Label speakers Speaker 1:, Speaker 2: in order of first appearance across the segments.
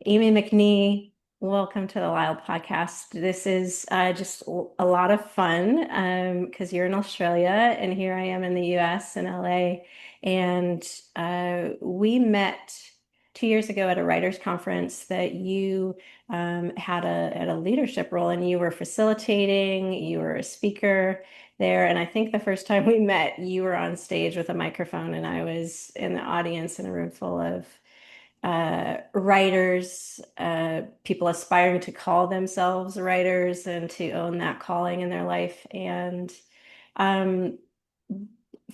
Speaker 1: Amie McNee, welcome to the LYHL Podcast. This is just a lot of fun because you're in Australia and here I am in the US in LA. And we met 2 years ago at a writers' conference that you had a leadership role and you were facilitating, you were a speaker there. And I think the first time we met, you were on stage with a microphone and I was in the audience in a room full of writers, people aspiring to call themselves writers and to own that calling in their life. And um,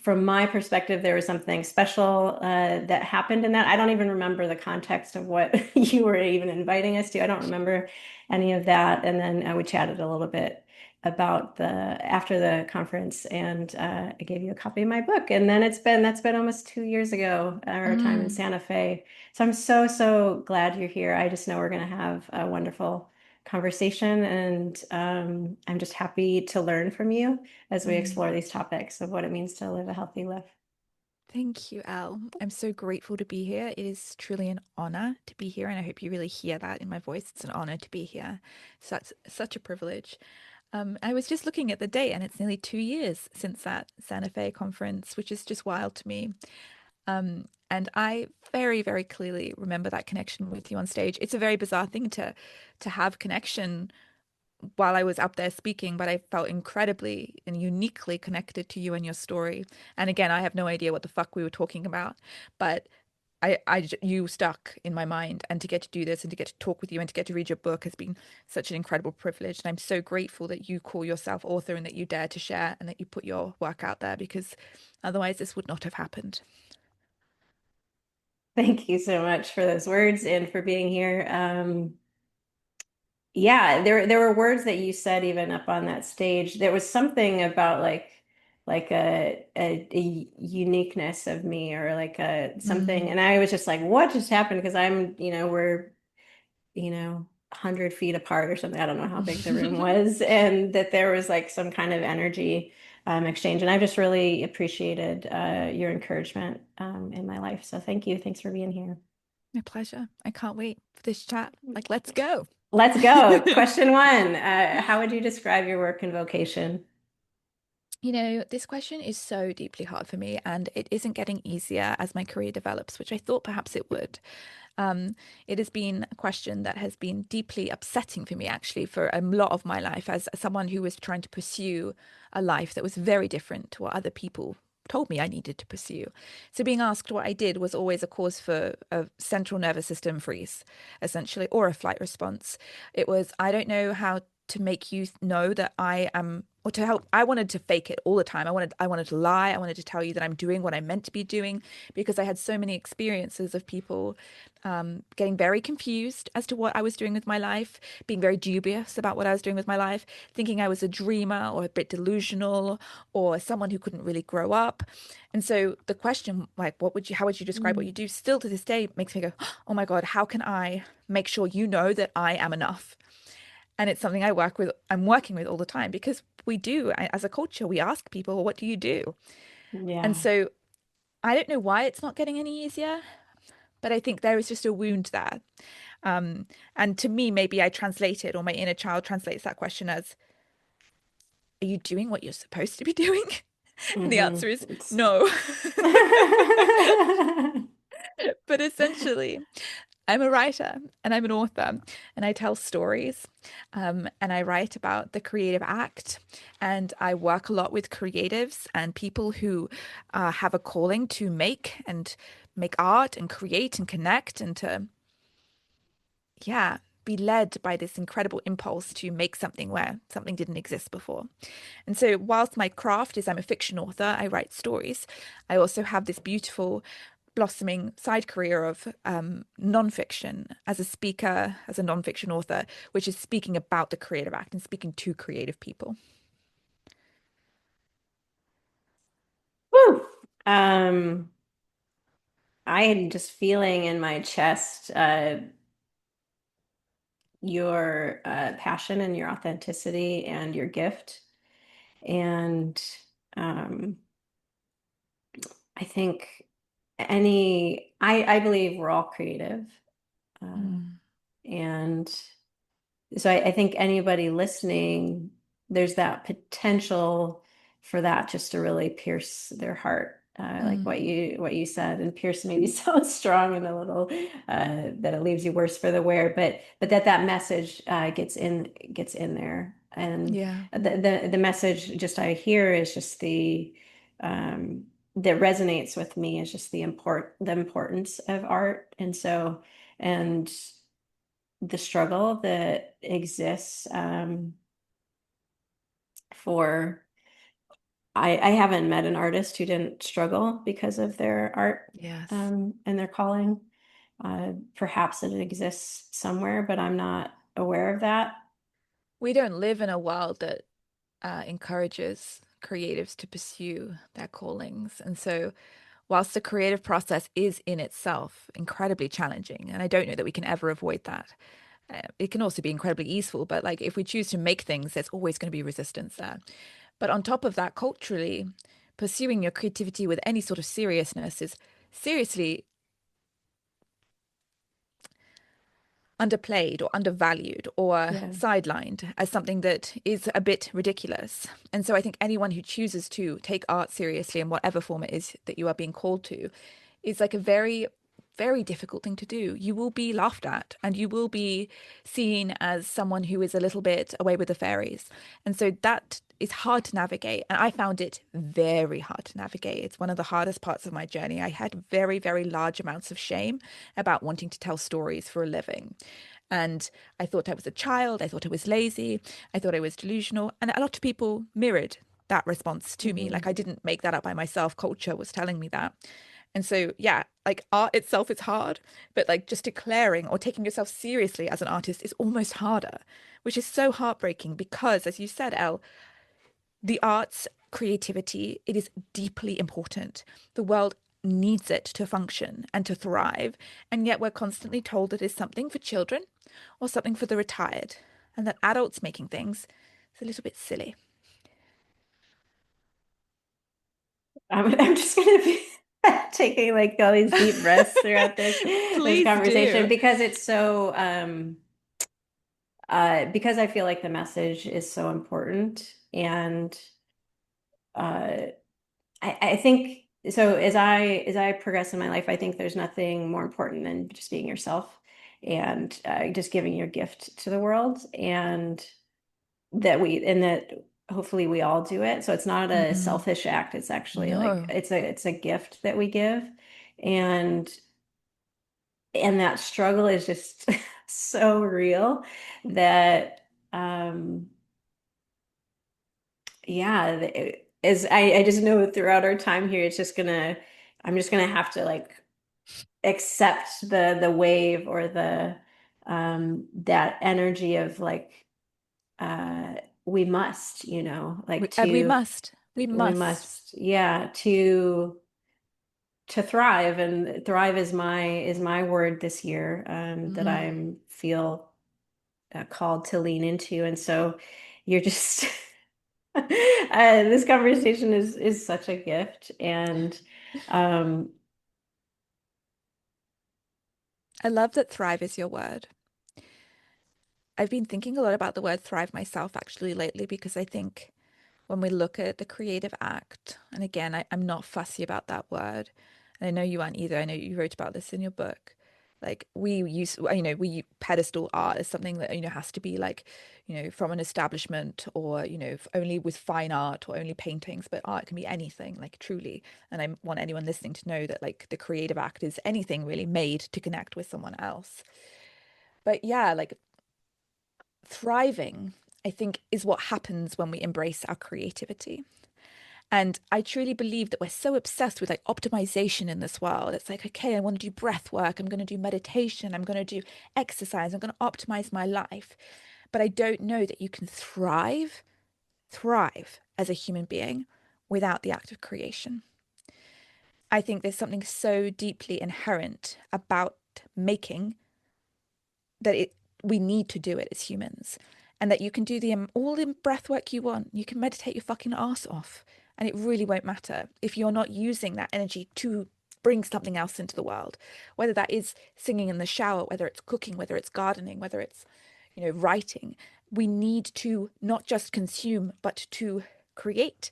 Speaker 1: from my perspective, there was something special that happened in that. I don't even remember the context of what you were even inviting us to. I don't remember any of that. And then we chatted a little bit about the after the conference, and I gave you a copy of my book. And then that's been almost 2 years ago, our time in
Speaker 2: Mm,
Speaker 1: Santa Fe. So I'm so glad you're here. I just know we're going to have a wonderful conversation, and I'm just happy to learn from you as we
Speaker 2: mm.
Speaker 1: explore these topics of what it means to live a healthy life.
Speaker 2: Thank you, Elle. I'm so grateful to be here. It is truly an honor to be here, and I hope you really hear that in my voice. It's an honor to be here. Such a privilege. I was just looking at the date, and it's nearly 2 years since that Santa Fe conference, which is just wild to me. And I very clearly remember that connection with you on stage. It's a very bizarre thing to have connection while I was up there speaking, but I felt incredibly and uniquely connected to you and your story. And again, I have no idea what the fuck we were talking about, but you stuck in my mind. And to get to do this and to get to talk with you and to get to read your book has been such an incredible privilege. And I'm so grateful that you call yourself author and that you dare to share and that you put your work out there because otherwise this would not have happened.
Speaker 1: Thank you so much for those words and for being here. Yeah, there were words that you said even up on that stage. There was something about like a uniqueness of me or like a something,
Speaker 2: Mm,
Speaker 1: and I was just like, what just happened? Because we're 100 feet apart or something. I don't know how big the room was, and that there was like some kind of energy exchange. And I just really appreciated your encouragement in my life. So thank you. Thanks for being here.
Speaker 2: my pleasure. I can't wait for this chat. Like, let's go.
Speaker 1: Let's go. Question one. How would you describe your work and vocation?
Speaker 2: This question is so deeply hard for me, and it isn't getting easier as my career develops, which I thought perhaps it would. Um, it has been a question that has been deeply upsetting for me, actually, for a lot of my life, as someone who was trying to pursue a life that was very different to what other people told me I needed to pursue. So being asked what I did was always a cause for a central nervous system freeze, essentially, or a flight response. It was, I don't know how to make you know that I am, or to help. I wanted to fake it all the time. I wanted to lie. I wanted to tell you that I'm doing what I'm meant to be doing because I had so many experiences of people getting very confused as to what I was doing with my life, being very dubious about what I was doing with my life, thinking I was a dreamer or a bit delusional or someone who couldn't really grow up. And so the question, like, how would you describe what you do, still to this day makes me go, oh my God, how can I make sure you know that I am enough? And it's something I'm working with all the time because we do, as a culture, we ask people, well, what do you do? And
Speaker 1: Yeah.
Speaker 2: so I don't know why it's not getting any easier, but I think there is just a wound there. Um, and to me, maybe I translate it, or my inner child translates that question as, are you doing what you're supposed to be doing? And the
Speaker 1: hmm
Speaker 2: answer is
Speaker 1: It's
Speaker 2: no. But essentially, I'm a writer and I'm an author, and I tell stories, and I write about the creative act. And I work a lot with creatives and people who have a calling to make art and create and connect and to, yeah, be led by this incredible impulse to make something where something didn't exist before. And so, whilst my craft is I'm a fiction author, I write stories, I also have this beautiful blossoming side career of nonfiction as a speaker, as a nonfiction author, which is speaking about the creative act and speaking to creative people.
Speaker 1: Woo. Um, I am just feeling in my chest your passion and your authenticity and your gift. And um, I think I believe we're all creative. Uh,
Speaker 2: Mm.
Speaker 1: And so I think anybody listening, there's that potential for that just to really pierce their heart. Like
Speaker 2: Mm,
Speaker 1: what you said, and pierce maybe sounds strong and a little that it leaves you worse for the wear, but that message gets in there, and
Speaker 2: yeah.
Speaker 1: the message just I hear is just um, that resonates with me is just the importance of art, and so and the struggle that exists for I haven't met an artist who didn't struggle because of their art
Speaker 2: Yes.
Speaker 1: and their calling. Perhaps it exists somewhere, but I'm not aware of that.
Speaker 2: We don't live in a world that encourages creatives to pursue their callings. And so, whilst the creative process is in itself incredibly challenging, and I don't know that we can ever avoid that, it can also be incredibly easeful. But like, if we choose to make things, there's always going to be resistance there. But on top of that, culturally, pursuing your creativity with any sort of seriousness is seriously underplayed or undervalued or
Speaker 1: Yeah.
Speaker 2: sidelined as something that is a bit ridiculous. And so I think anyone who chooses to take art seriously in whatever form it is that you are being called to is like a very, very difficult thing to do. You will be laughed at and you will be seen as someone who is a little bit away with the fairies. And so that is hard to navigate. And I found it very hard to navigate. It's one of the hardest parts of my journey. I had very, very large amounts of shame about wanting to tell stories for a living. And I thought I was a child. I thought I was lazy. I thought I was delusional. And a lot of people mirrored that response to me. Like
Speaker 1: Mhm.
Speaker 2: I didn't make that up by myself. Culture was telling me that. And so, yeah, like art itself is hard, but like just declaring or taking yourself seriously as an artist is almost harder, which is so heartbreaking because, as you said, Elle, the arts, creativity, it is deeply important. The world needs it to function and to thrive. And yet we're constantly told it is something for children or something for the retired, and that adults making things is a little bit silly.
Speaker 1: I'm just gonna be taking like all these deep breaths throughout this
Speaker 2: Please
Speaker 1: conversation
Speaker 2: do.
Speaker 1: because it's so because I feel like the message is so important and uh I think so as I progress in my life, I think there's nothing more important than just being yourself and just giving your gift to the world, and that hopefully we all do it. So it's not a
Speaker 2: Mm,
Speaker 1: selfish act. It's actually like
Speaker 2: no.
Speaker 1: it's a gift that we give, and that struggle is just so real that um yeah, as I just know throughout our time here, I'm just gonna have to like accept the wave or the that energy of like uh we must, like
Speaker 2: And we
Speaker 1: we
Speaker 2: must.
Speaker 1: must, yeah, to thrive, and thrive is my word this year that
Speaker 2: Mm.
Speaker 1: I'm feel called to lean into, and so you're just this conversation is such a gift, and um,
Speaker 2: I love that thrive is your word. I've been thinking a lot about the word thrive myself actually lately because I think when we look at the creative act, and again, I'm not fussy about that word, and I know you aren't either. I know you wrote about this in your book. Like we pedestal art as something that, has to be like, from an establishment or, only with fine art or only paintings, but art can be anything, like truly. And I want anyone listening to know that like the creative act is anything really made to connect with someone else. But yeah, like thriving, I think, is what happens when we embrace our creativity. And I truly believe that we're so obsessed with like optimization in this world. It's like, okay, I want to do breath work, I'm going to do meditation, I'm going to do exercise, I'm going to optimize my life. But I don't know that you can thrive as a human being without the act of creation. I think there's something so deeply inherent about making that we need to do it as humans, and that you can do all the breath work you want. You can meditate your fucking ass off, and it really won't matter if you're not using that energy to bring something else into the world, whether that is singing in the shower, whether it's cooking, whether it's gardening, whether it's, writing. We need to not just consume, but to create.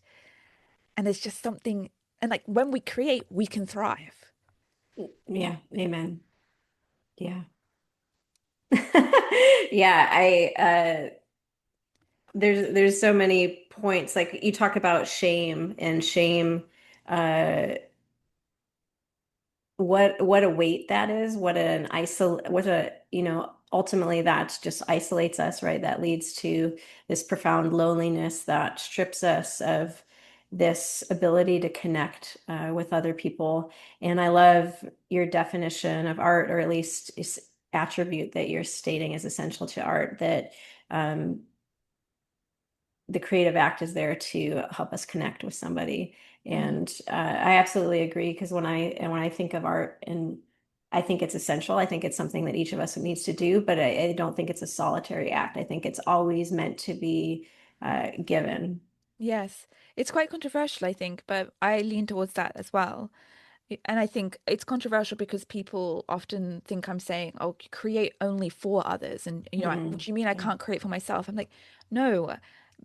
Speaker 2: And there's just something, and like when we create, we can thrive.
Speaker 1: Yeah, amen. Yeah. Yeah, there's so many points. Like you talk about shame and shame, uh what a weight that is, what a, ultimately that just isolates us, right? That leads to this profound loneliness that strips us of this ability to connect with other people. And I love your definition of art, or at least attribute that you're stating is essential to art, that um, the creative act is there to help us connect with somebody.
Speaker 2: Mm.
Speaker 1: And I absolutely agree, because when I think of art, and I think it's essential. I think it's something that each of us needs to do, but I don't think it's a solitary act. I think it's always meant to be given.
Speaker 2: Yes, it's quite controversial, I think, but I lean towards that as well. And I think it's controversial because people often think I'm saying, oh, create only for others. And, what
Speaker 1: Mm-mm.
Speaker 2: do you mean I can't create for myself? I'm like, no,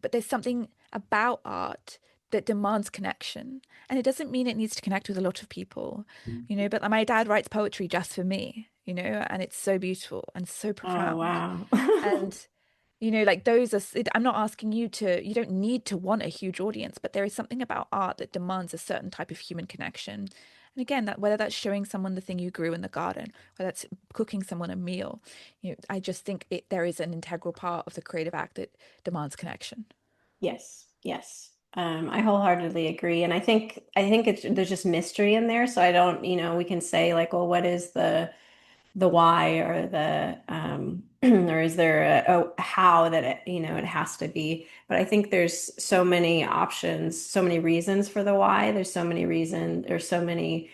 Speaker 2: but there's something about art that demands connection. And it doesn't mean it needs to connect with a lot of people, but my dad writes poetry just for me, and it's so beautiful and so
Speaker 1: Oh,
Speaker 2: profound.
Speaker 1: wow.
Speaker 2: And like those are, I'm not asking you don't need to want a huge audience, but there is something about art that demands a certain type of human connection. And again, that whether that's showing someone the thing you grew in the garden, whether that's cooking someone a meal, I just think there is an integral part of the creative act that demands connection.
Speaker 1: Yes, yes. I wholeheartedly agree. And I think there's just mystery in there. So I don't, we can say like, well, what is the why, or the or is there a how that it has to be. But I think there's so many options, so many reasons for the why. There's so many reasons, or so many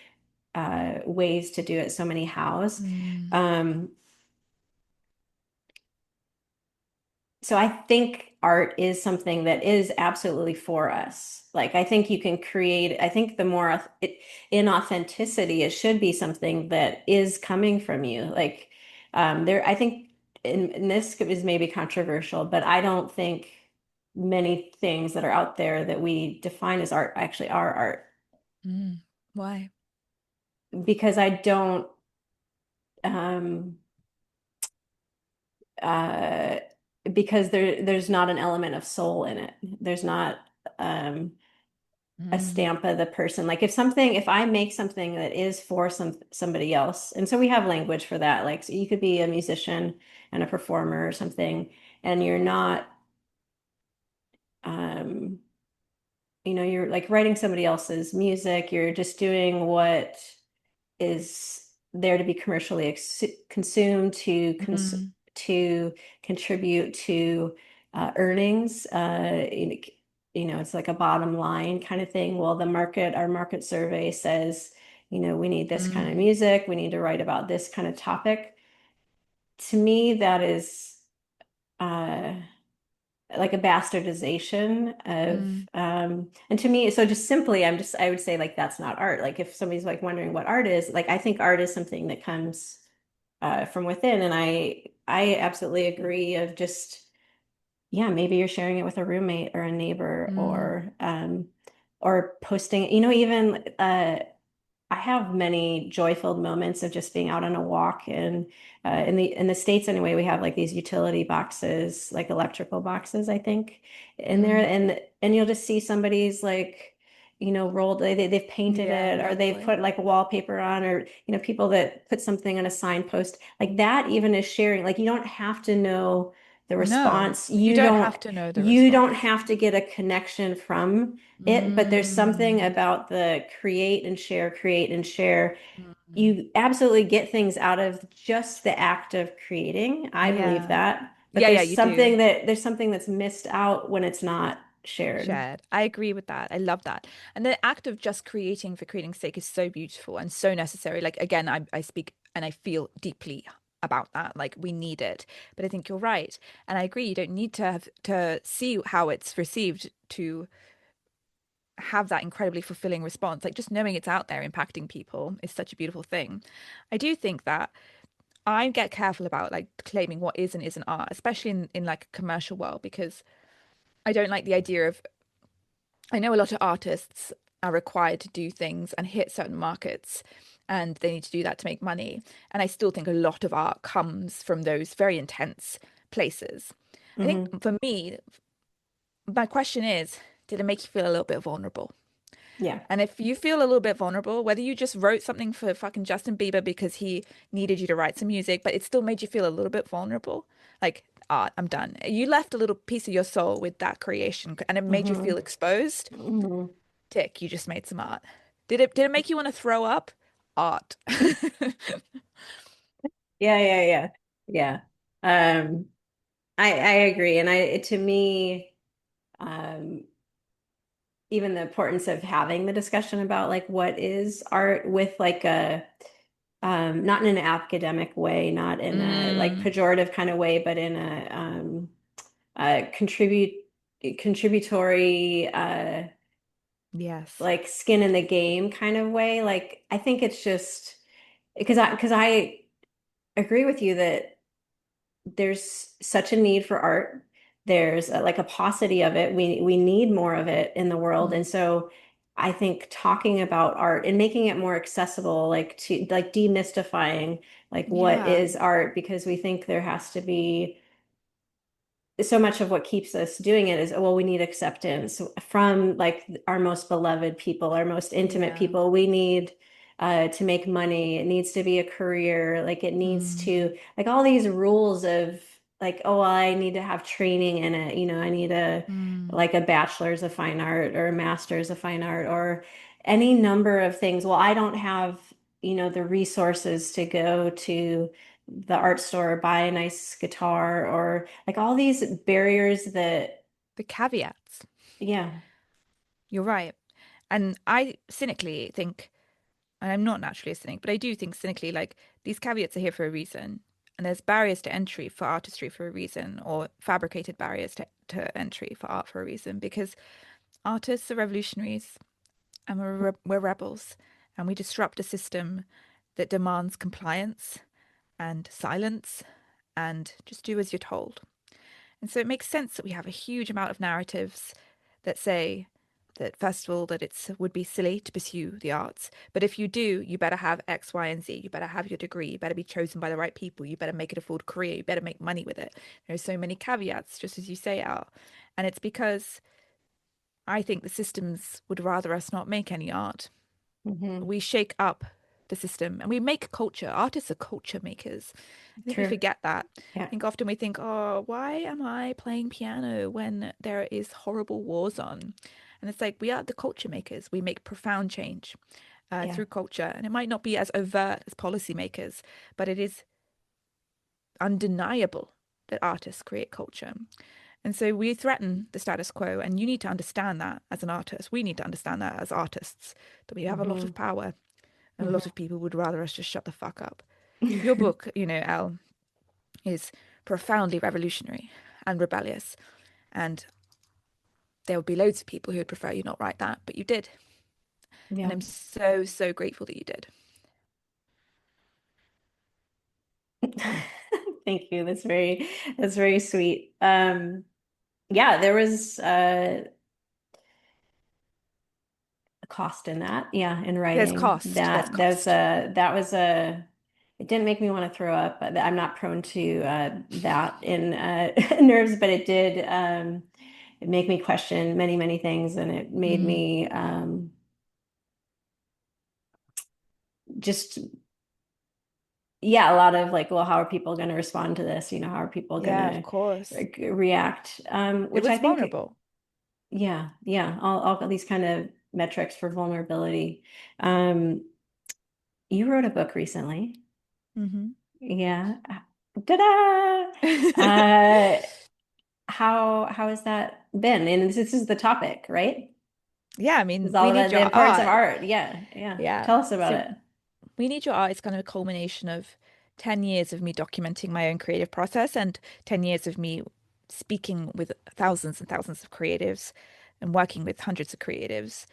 Speaker 1: ways to do it, so many hows.
Speaker 2: Mm,
Speaker 1: um so I think art is something that is absolutely for us. Like I think you can create, I think the more in authenticity, it should be something that is coming from you. Like there, I think, and this is maybe controversial, but I don't think many things that are out there that we define as art actually are art,
Speaker 2: mm. Why?
Speaker 1: because I don't um uh because there's not an element of soul in it. There's not um a
Speaker 2: Mm,
Speaker 1: stamp of the person. Like if I make something that is for somebody else, and so we have language for that. Like so you could be a musician and a performer or something, and you're not, um, you're like writing somebody else's music. You're just doing what is there to be commercially consumed,
Speaker 2: mm,
Speaker 1: to contribute to earnings. It's like a bottom line kind of thing. Well, our market survey says, we need this kind of
Speaker 2: mm,
Speaker 1: music. We need to write about this kind of topic. To me, that is uh, like a bastardization of,
Speaker 2: mm,
Speaker 1: and to me, so just simply, I would say like that's not art. Like if somebody's like wondering what art is, like I think art is something that comes from within. And I absolutely agree of just, yeah, maybe you're sharing it with a roommate or a neighbor,
Speaker 2: mm,
Speaker 1: or posting, even I have many joy-filled moments of just being out on a walk. And in the States anyway, we have like these utility boxes, like electrical boxes, I think, in there.
Speaker 2: mm.
Speaker 1: And you'll just see somebody's like, rolled, they've painted
Speaker 2: Yeah,
Speaker 1: it, or they've
Speaker 2: lovely.
Speaker 1: put like wallpaper on, or people that put something on a signpost. Like that even is sharing. Like you don't have to know the
Speaker 2: No,
Speaker 1: response.
Speaker 2: you
Speaker 1: You
Speaker 2: don't
Speaker 1: don't
Speaker 2: have to know the
Speaker 1: you don't
Speaker 2: response.
Speaker 1: have to get a connection from it, but there's something
Speaker 2: Mm,
Speaker 1: about the create and share.
Speaker 2: mm.
Speaker 1: You absolutely get things out of just the act of creating. I believe
Speaker 2: Yeah.
Speaker 1: that. But
Speaker 2: Yeah, yeah, you do.
Speaker 1: there's something that's missed out when it's not shared.
Speaker 2: Shared. I agree with that. I love that. And the act of just creating for creating's sake is so beautiful and so necessary. Like, again, I speak and I feel deeply about that. Like, we need it. But I think you're right. And I agree. You don't need to have to see how it's received to have that incredibly fulfilling response. Like just knowing it's out there impacting people is such a beautiful thing. I do think that I get careful about like claiming what is and isn't art, especially in like a commercial world, because I don't like the idea of, I know a lot of artists are required to do things and hit certain markets, and they need to do that to make money. And I still think a lot of art comes from those very intense places. I think
Speaker 1: Hmm.
Speaker 2: for me, my question is, did it make you feel a little bit vulnerable?
Speaker 1: Yeah.
Speaker 2: And if you feel a little bit vulnerable, whether you just wrote something for fucking Justin Bieber because he needed you to write some music, but it still made you feel a little bit vulnerable, like, art, I'm done. You left a little piece of your soul with that creation and it made you
Speaker 1: Hmm.
Speaker 2: feel exposed.
Speaker 1: Hmm.
Speaker 2: Tick, you just made some art. Did it make you want to throw up? Art.
Speaker 1: Yeah, yeah, yeah. Yeah. Um, I agree. And to me, um, even the importance of having the discussion about like what is art with like a not in an academic way, not in a like
Speaker 2: Mm,
Speaker 1: pejorative kind of way, but in a contributory
Speaker 2: yes.
Speaker 1: like skin in the game kind of way. Like I think it's just because I agree with you that there's such a need for art. There's like a paucity of it. We need more of it in the world.
Speaker 2: Mm,
Speaker 1: And so I think talking about art and making it more accessible, like to like demystifying like what
Speaker 2: yeah.
Speaker 1: is art, because we think there has to be so much of what keeps us doing it is, oh, well, we need acceptance from like our most beloved people, our most intimate
Speaker 2: Yeah.
Speaker 1: people. We need to make money. It needs to be a career. Like it needs
Speaker 2: Mm,
Speaker 1: to, like all these rules of like, oh, well, I need to have training in it. You know, I need a
Speaker 2: mm.
Speaker 1: like a bachelor's of fine art or a master's of fine art or any number of things. Well, I don't have, the resources to go to the art store, buy a nice guitar, or like all these barriers that,
Speaker 2: The caveats.
Speaker 1: yeah.
Speaker 2: You're right. And I cynically think, and I'm not naturally a cynic, but I do think cynically, like these caveats are here for a reason. And there's barriers to entry for artistry for a reason, or fabricated barriers to entry for art for a reason, because artists are revolutionaries and we're rebels and we disrupt a system that demands compliance and silence and just do as you're told. And so it makes sense that we have a huge amount of narratives that say that, first of all, that it would be silly to pursue the arts. But if you do, you better have X, Y, and Z. You better have your degree. You better be chosen by the right people. You better make it a full career. You better make money with it. There's so many caveats, just as you say, Al. And it's because I think the systems would rather us not make any art.
Speaker 1: Hmm.
Speaker 2: We shake up the system and we make culture. Artists are culture makers. I think we
Speaker 1: True.
Speaker 2: forget that. I
Speaker 1: Yeah.
Speaker 2: think often we think, oh, why am I playing piano when there is horrible wars on? And it's like we are the culture makers. We make profound change
Speaker 1: Yeah.
Speaker 2: through culture. And it might not be as overt as policymakers, but it is undeniable that artists create culture. And so we threaten the status quo. And you need to understand that as an artist. We need to understand that as artists, that we have a lot
Speaker 1: Hmm.
Speaker 2: of power and a lot
Speaker 1: Hmm.
Speaker 2: of people would rather us just shut the fuck up. Your book, Elle, is profoundly revolutionary and rebellious. And there would be loads of people who would prefer you not write that, but you did. And
Speaker 1: Yeah.
Speaker 2: I'm so, so grateful that you did.
Speaker 1: Thank you. That's very sweet. Yeah, there was a cost in that. Yeah, in
Speaker 2: There's
Speaker 1: writing
Speaker 2: cost. There's cost.
Speaker 1: that was a it didn't make me want to throw up. I'm not prone to that in nerves, but it make me question many, many things, and it made
Speaker 2: Mm,
Speaker 1: me just yeah, a lot of like, well, how are people going to respond to this? How are people going
Speaker 2: yeah, of
Speaker 1: to
Speaker 2: course.
Speaker 1: react?
Speaker 2: It
Speaker 1: Which I
Speaker 2: was
Speaker 1: think,
Speaker 2: vulnerable.
Speaker 1: yeah, yeah, all these kind of metrics for vulnerability. Um, you wrote a book recently.
Speaker 2: Hmm.
Speaker 1: Yeah. Ta-da! Uh, how has that been? And this is the topic, right?
Speaker 2: Yeah, I
Speaker 1: It's
Speaker 2: mean,
Speaker 1: all
Speaker 2: we
Speaker 1: about
Speaker 2: need
Speaker 1: the
Speaker 2: your
Speaker 1: importance of
Speaker 2: art.
Speaker 1: art. Yeah, yeah.
Speaker 2: Yeah.
Speaker 1: Tell us about
Speaker 2: So
Speaker 1: it.
Speaker 2: we need your art is kind of a culmination of 10 years of me documenting my own creative process and 10 years of me speaking with thousands and thousands of creatives, and working with hundreds of creatives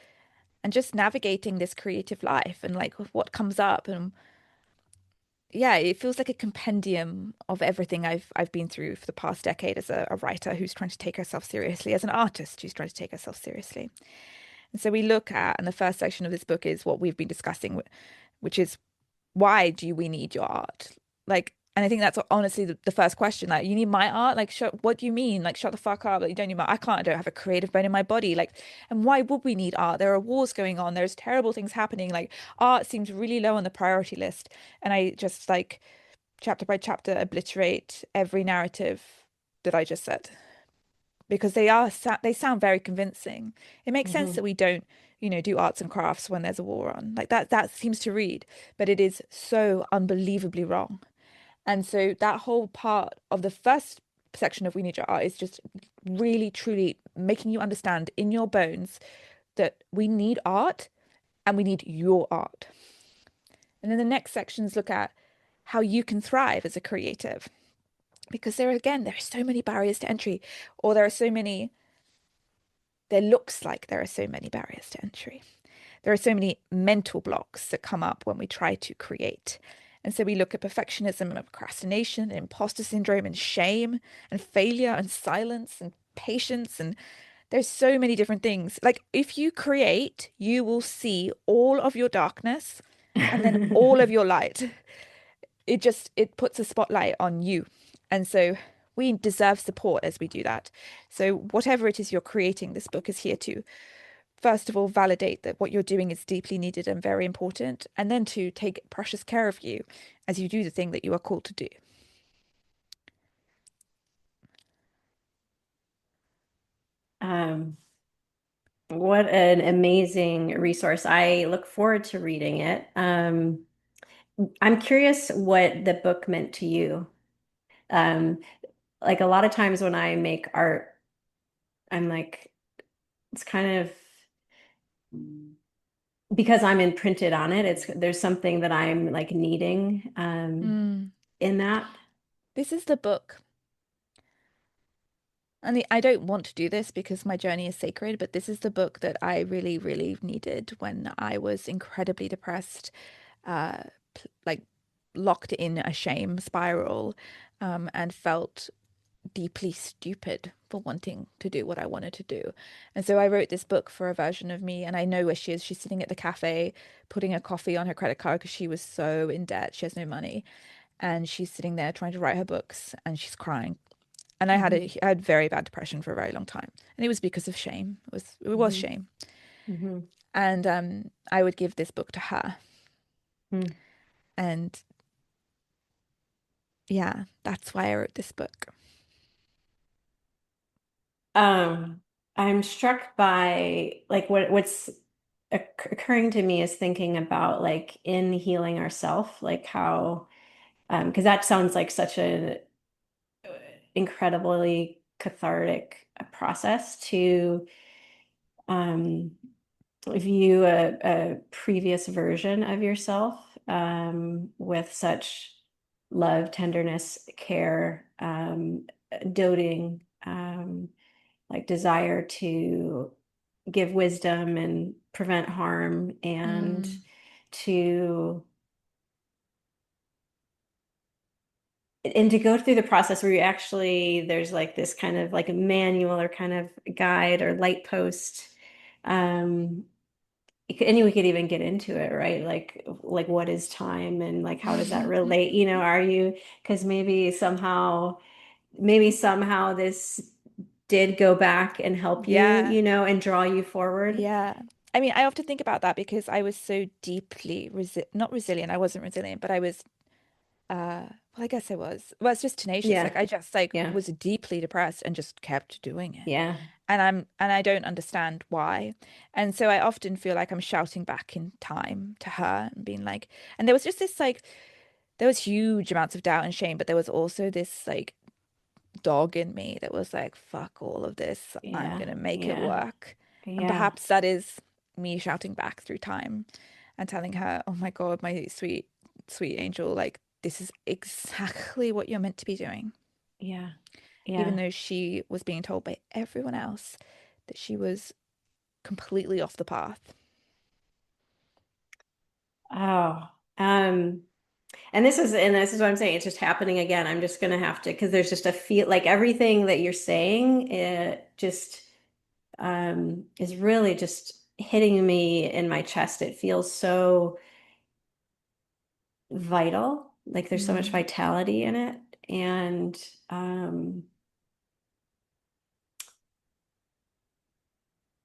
Speaker 2: and just navigating this creative life and like what comes up. And yeah, it feels like a compendium of everything I've been through for the past decade as a writer who's trying to take herself seriously, as an artist who's trying to take herself seriously. And so we look at, and the first section of this book is what we've been discussing, which is why do we need your art? Like, and I think that's honestly the first question. Like, you need my art? Like, what do you mean? Like, shut the fuck up. Like, you don't need my, I don't have a creative bone in my body. Like, and why would we need art? There are wars going on. There's terrible things happening. Like, art seems really low on the priority list. And I just like chapter by chapter obliterate every narrative that I just said because they sound very convincing. It makes sense that
Speaker 1: Hmm.
Speaker 2: we don't, do arts and crafts when there's a war on. Like that seems to read, but it is so unbelievably wrong. And so that whole part of the first section of We Need Your Art is just really truly making you understand in your bones that we need art and we need your art. And then the next sections look at how you can thrive as a creative because there are so many barriers to entry, or there looks like there are so many barriers to entry. There are so many mental blocks that come up when we try to create. And so we look at perfectionism and procrastination and imposter syndrome and shame and failure and silence and patience. And there's so many different things. Like if you create, you will see all of your darkness and then all of your light. It puts a spotlight on you. And so we deserve support as we do that. So whatever it is you're creating, this book is here to first of all, validate that what you're doing is deeply needed and very important, and then to take precious care of you as you do the thing that you are called to do.
Speaker 1: Um, what an amazing resource. I look forward to reading it. I'm curious what the book meant to you. Um, like a lot of times when I make art, I'm like, it's kind of because I'm imprinted on it. There's something that I'm like needing
Speaker 2: Mm.
Speaker 1: in that.
Speaker 2: This is the book. And I don't want to do this because my journey is sacred, but this is the book that I really, really needed when I was incredibly depressed, uh, like locked in a shame spiral, and felt deeply stupid for wanting to do what I wanted to do. And so I wrote this book for a version of me, and I know where she is. She's sitting at the cafe, putting a coffee on her credit card because she was so in debt. She has no money. And she's sitting there trying to write her books and she's crying. And
Speaker 1: Mhm,
Speaker 2: I had very bad depression for a very long time. And it was because of shame. It was
Speaker 1: mhm,
Speaker 2: shame.
Speaker 1: mhm,
Speaker 2: And I would give this book to her.
Speaker 1: mhm.
Speaker 2: And yeah, that's why I wrote this book.
Speaker 1: Um, I'm struck by like what's occurring to me is thinking about like in healing ourself, like how because that sounds like such an incredibly cathartic process to um view a previous version of yourself with such love, tenderness, care, doting, like desire to give wisdom and prevent harm and
Speaker 2: Mm,
Speaker 1: to to go through the process where you actually there's like this kind of like a manual or kind of guide or light post um and we could even get into it, right? Like what is time and like how does that relate? Are you because maybe somehow this did go back and help you,
Speaker 2: yeah,
Speaker 1: and draw you forward.
Speaker 2: yeah. I mean, I often think about that because I was so deeply not resilient. I wasn't resilient, but I was well, I guess I was. Well, it's just tenacious.
Speaker 1: Yeah.
Speaker 2: Like I just like
Speaker 1: Yeah.
Speaker 2: was deeply depressed and just kept doing it.
Speaker 1: Yeah.
Speaker 2: And I don't understand why. And so I often feel like I'm shouting back in time to her and being like, and there was just this like there was huge amounts of doubt and shame, but there was also this like dog in me that was like, fuck all of this. I'm
Speaker 1: Yeah.
Speaker 2: gonna make it
Speaker 1: Yeah.
Speaker 2: work. And
Speaker 1: Yeah.
Speaker 2: perhaps that is me shouting back through time and telling her, oh my God, my sweet, sweet angel, like this is exactly what you're meant to be doing.
Speaker 1: Yeah.
Speaker 2: Even
Speaker 1: Yeah.
Speaker 2: though she was being told by everyone else that she was completely off the path.
Speaker 1: Oh, um, and this is what I'm saying. It's just happening again. I'm just gonna have to, because there's just a feel like everything that you're saying, it just is really just hitting me in my chest. It feels so vital. Like there's so much
Speaker 2: Mm,
Speaker 1: vitality in it. And um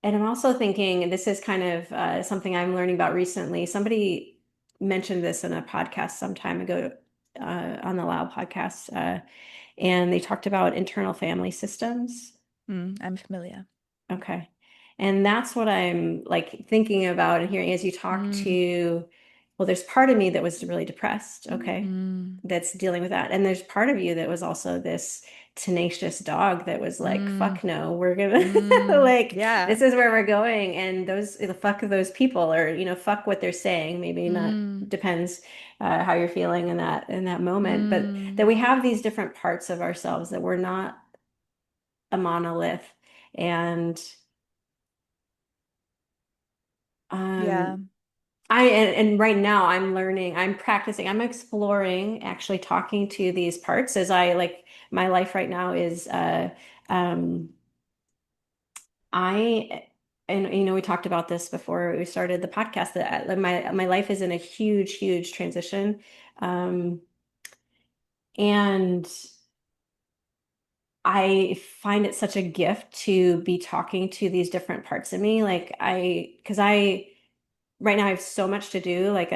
Speaker 1: and I'm also thinking, and this is kind of something I'm learning about recently. Somebody mentioned this in a podcast some time ago on the LYHL podcast, and they talked about internal family systems.
Speaker 2: I'm familiar.
Speaker 1: Okay. And that's what I'm like thinking about and hearing as you talk
Speaker 2: Mm,
Speaker 1: to, well, there's part of me that was really depressed, okay,
Speaker 2: mm,
Speaker 1: that's dealing with that. And there's part of you that was also this tenacious dog that was like,
Speaker 2: mm,
Speaker 1: fuck no, we're gonna like,
Speaker 2: yeah.
Speaker 1: this is where we're going. And fuck those people, or, fuck what they're saying. Maybe not,
Speaker 2: Mm,
Speaker 1: depends how you're feeling in that moment. But that
Speaker 2: mm,
Speaker 1: we have these different parts of ourselves, that we're not a monolith. And
Speaker 2: yeah.
Speaker 1: Um, and right now I'm learning, I'm practicing, I'm exploring actually talking to these parts as I like my life right now is um I and we talked about this before we started the podcast, that my life is in a huge transition. Um and I find it such a gift to be talking to these different parts of me. Like because I right now I have so much to do. Like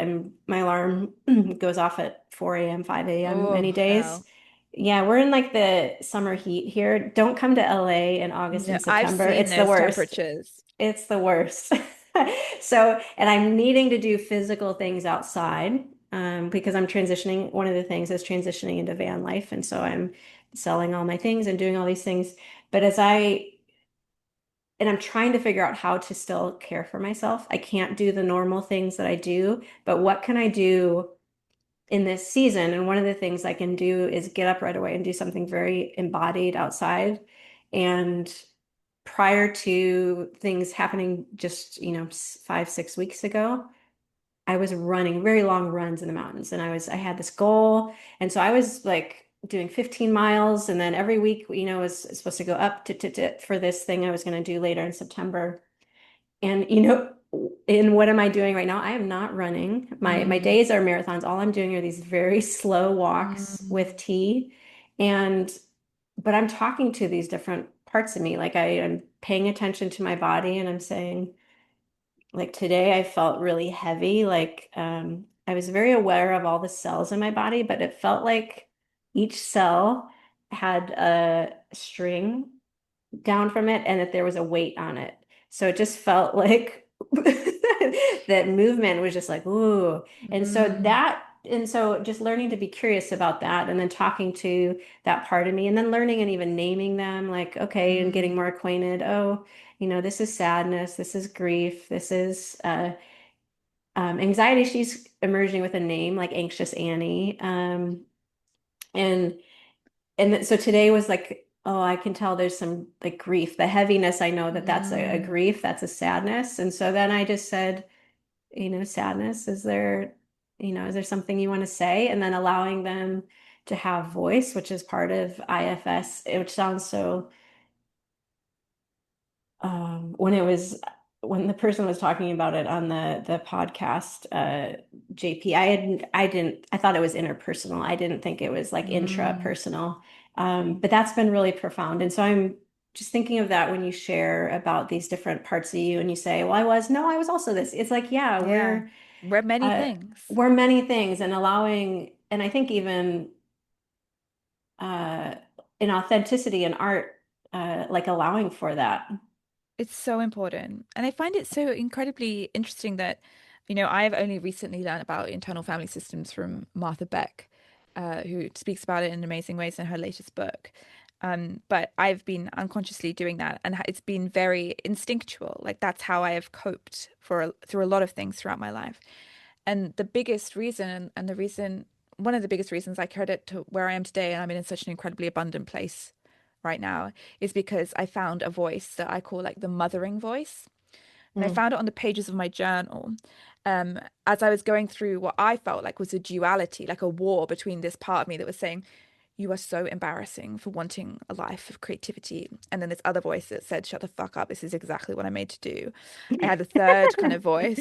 Speaker 1: my alarm goes off at 4 a.m., 5 a.m.
Speaker 2: Oh,
Speaker 1: many days.
Speaker 2: hell.
Speaker 1: Yeah, we're in like the summer heat here. Don't come to LA in August
Speaker 2: No,
Speaker 1: and
Speaker 2: I've
Speaker 1: September.
Speaker 2: seen
Speaker 1: It's the
Speaker 2: those
Speaker 1: worst.
Speaker 2: temperatures.
Speaker 1: It's the worst. So, and I'm needing to do physical things outside, because I'm transitioning. One of the things is transitioning into van life. And so I'm selling all my things and doing all these things. But and I'm trying to figure out how to still care for myself. I can't do the normal things that I do, but what can I do in this season? And one of the things I can do is get up right away and do something very embodied outside. And prior to things happening just, 5, 6 weeks ago, I was running very long runs in the mountains, and I had this goal. And so I was like doing 15 miles, and then every week, was supposed to go up to for this thing I was going to do later in September. And in what am I doing right now? I am not running. My
Speaker 2: Mm,
Speaker 1: days are marathons. All I'm doing are these very slow walks with
Speaker 2: mm,
Speaker 1: tea. And but I'm talking to these different parts of me. Like I am paying attention to my body, and I'm saying, like today I felt really heavy. Like I was very aware of all the cells in my body, but it felt like each cell had a string down from it, and that there was a weight on it. So it just felt like that movement was just like, ooh.
Speaker 2: mm,
Speaker 1: And so just learning to be curious about that, and then talking to that part of me, and then learning and even naming them, like, okay, and getting
Speaker 2: mm,
Speaker 1: more acquainted. Oh, this is sadness, this is grief, this is anxiety. She's emerging with a name like Anxious Annie. And so today was like, oh, I can tell there's some like grief, the heaviness. I know that that's a
Speaker 2: mm,
Speaker 1: grief, that's a sadness. And so then I just said, sadness, is there something you want to say? And then allowing them to have voice, which is part of IFS, which sounds so when the person was talking about it on the podcast, JP, I thought it was interpersonal. I didn't think it was like
Speaker 2: mm.
Speaker 1: intrapersonal. But that's been really profound. And so I'm just thinking of that when you share about these different parts of you, and you say, well, no, I was also this. It's like, yeah,
Speaker 2: Yeah. We're many
Speaker 1: uh,
Speaker 2: things.
Speaker 1: we're many things, and allowing, and I think even uh, in authenticity and art, like allowing for that.
Speaker 2: It's so important. And I find it so incredibly interesting that, I've only recently learned about internal family systems from Martha Beck, who speaks about it in amazing ways in her latest book. But I've been unconsciously doing that, and it's been very instinctual. Like that's how I have coped through a lot of things throughout my life. And the biggest reason, and the reason, one of the biggest reasons I credit to where I am today, and I'm in such an incredibly abundant place, right now is because I found a voice that I call like the mothering voice. And I
Speaker 1: Mm.
Speaker 2: found it on the pages of my journal. As I was going through what I felt like was a duality, like a war between this part of me that was saying, you are so embarrassing for wanting a life of creativity. And then this other voice that said, shut the fuck up. This is exactly what I'm made to do. I had a third kind of voice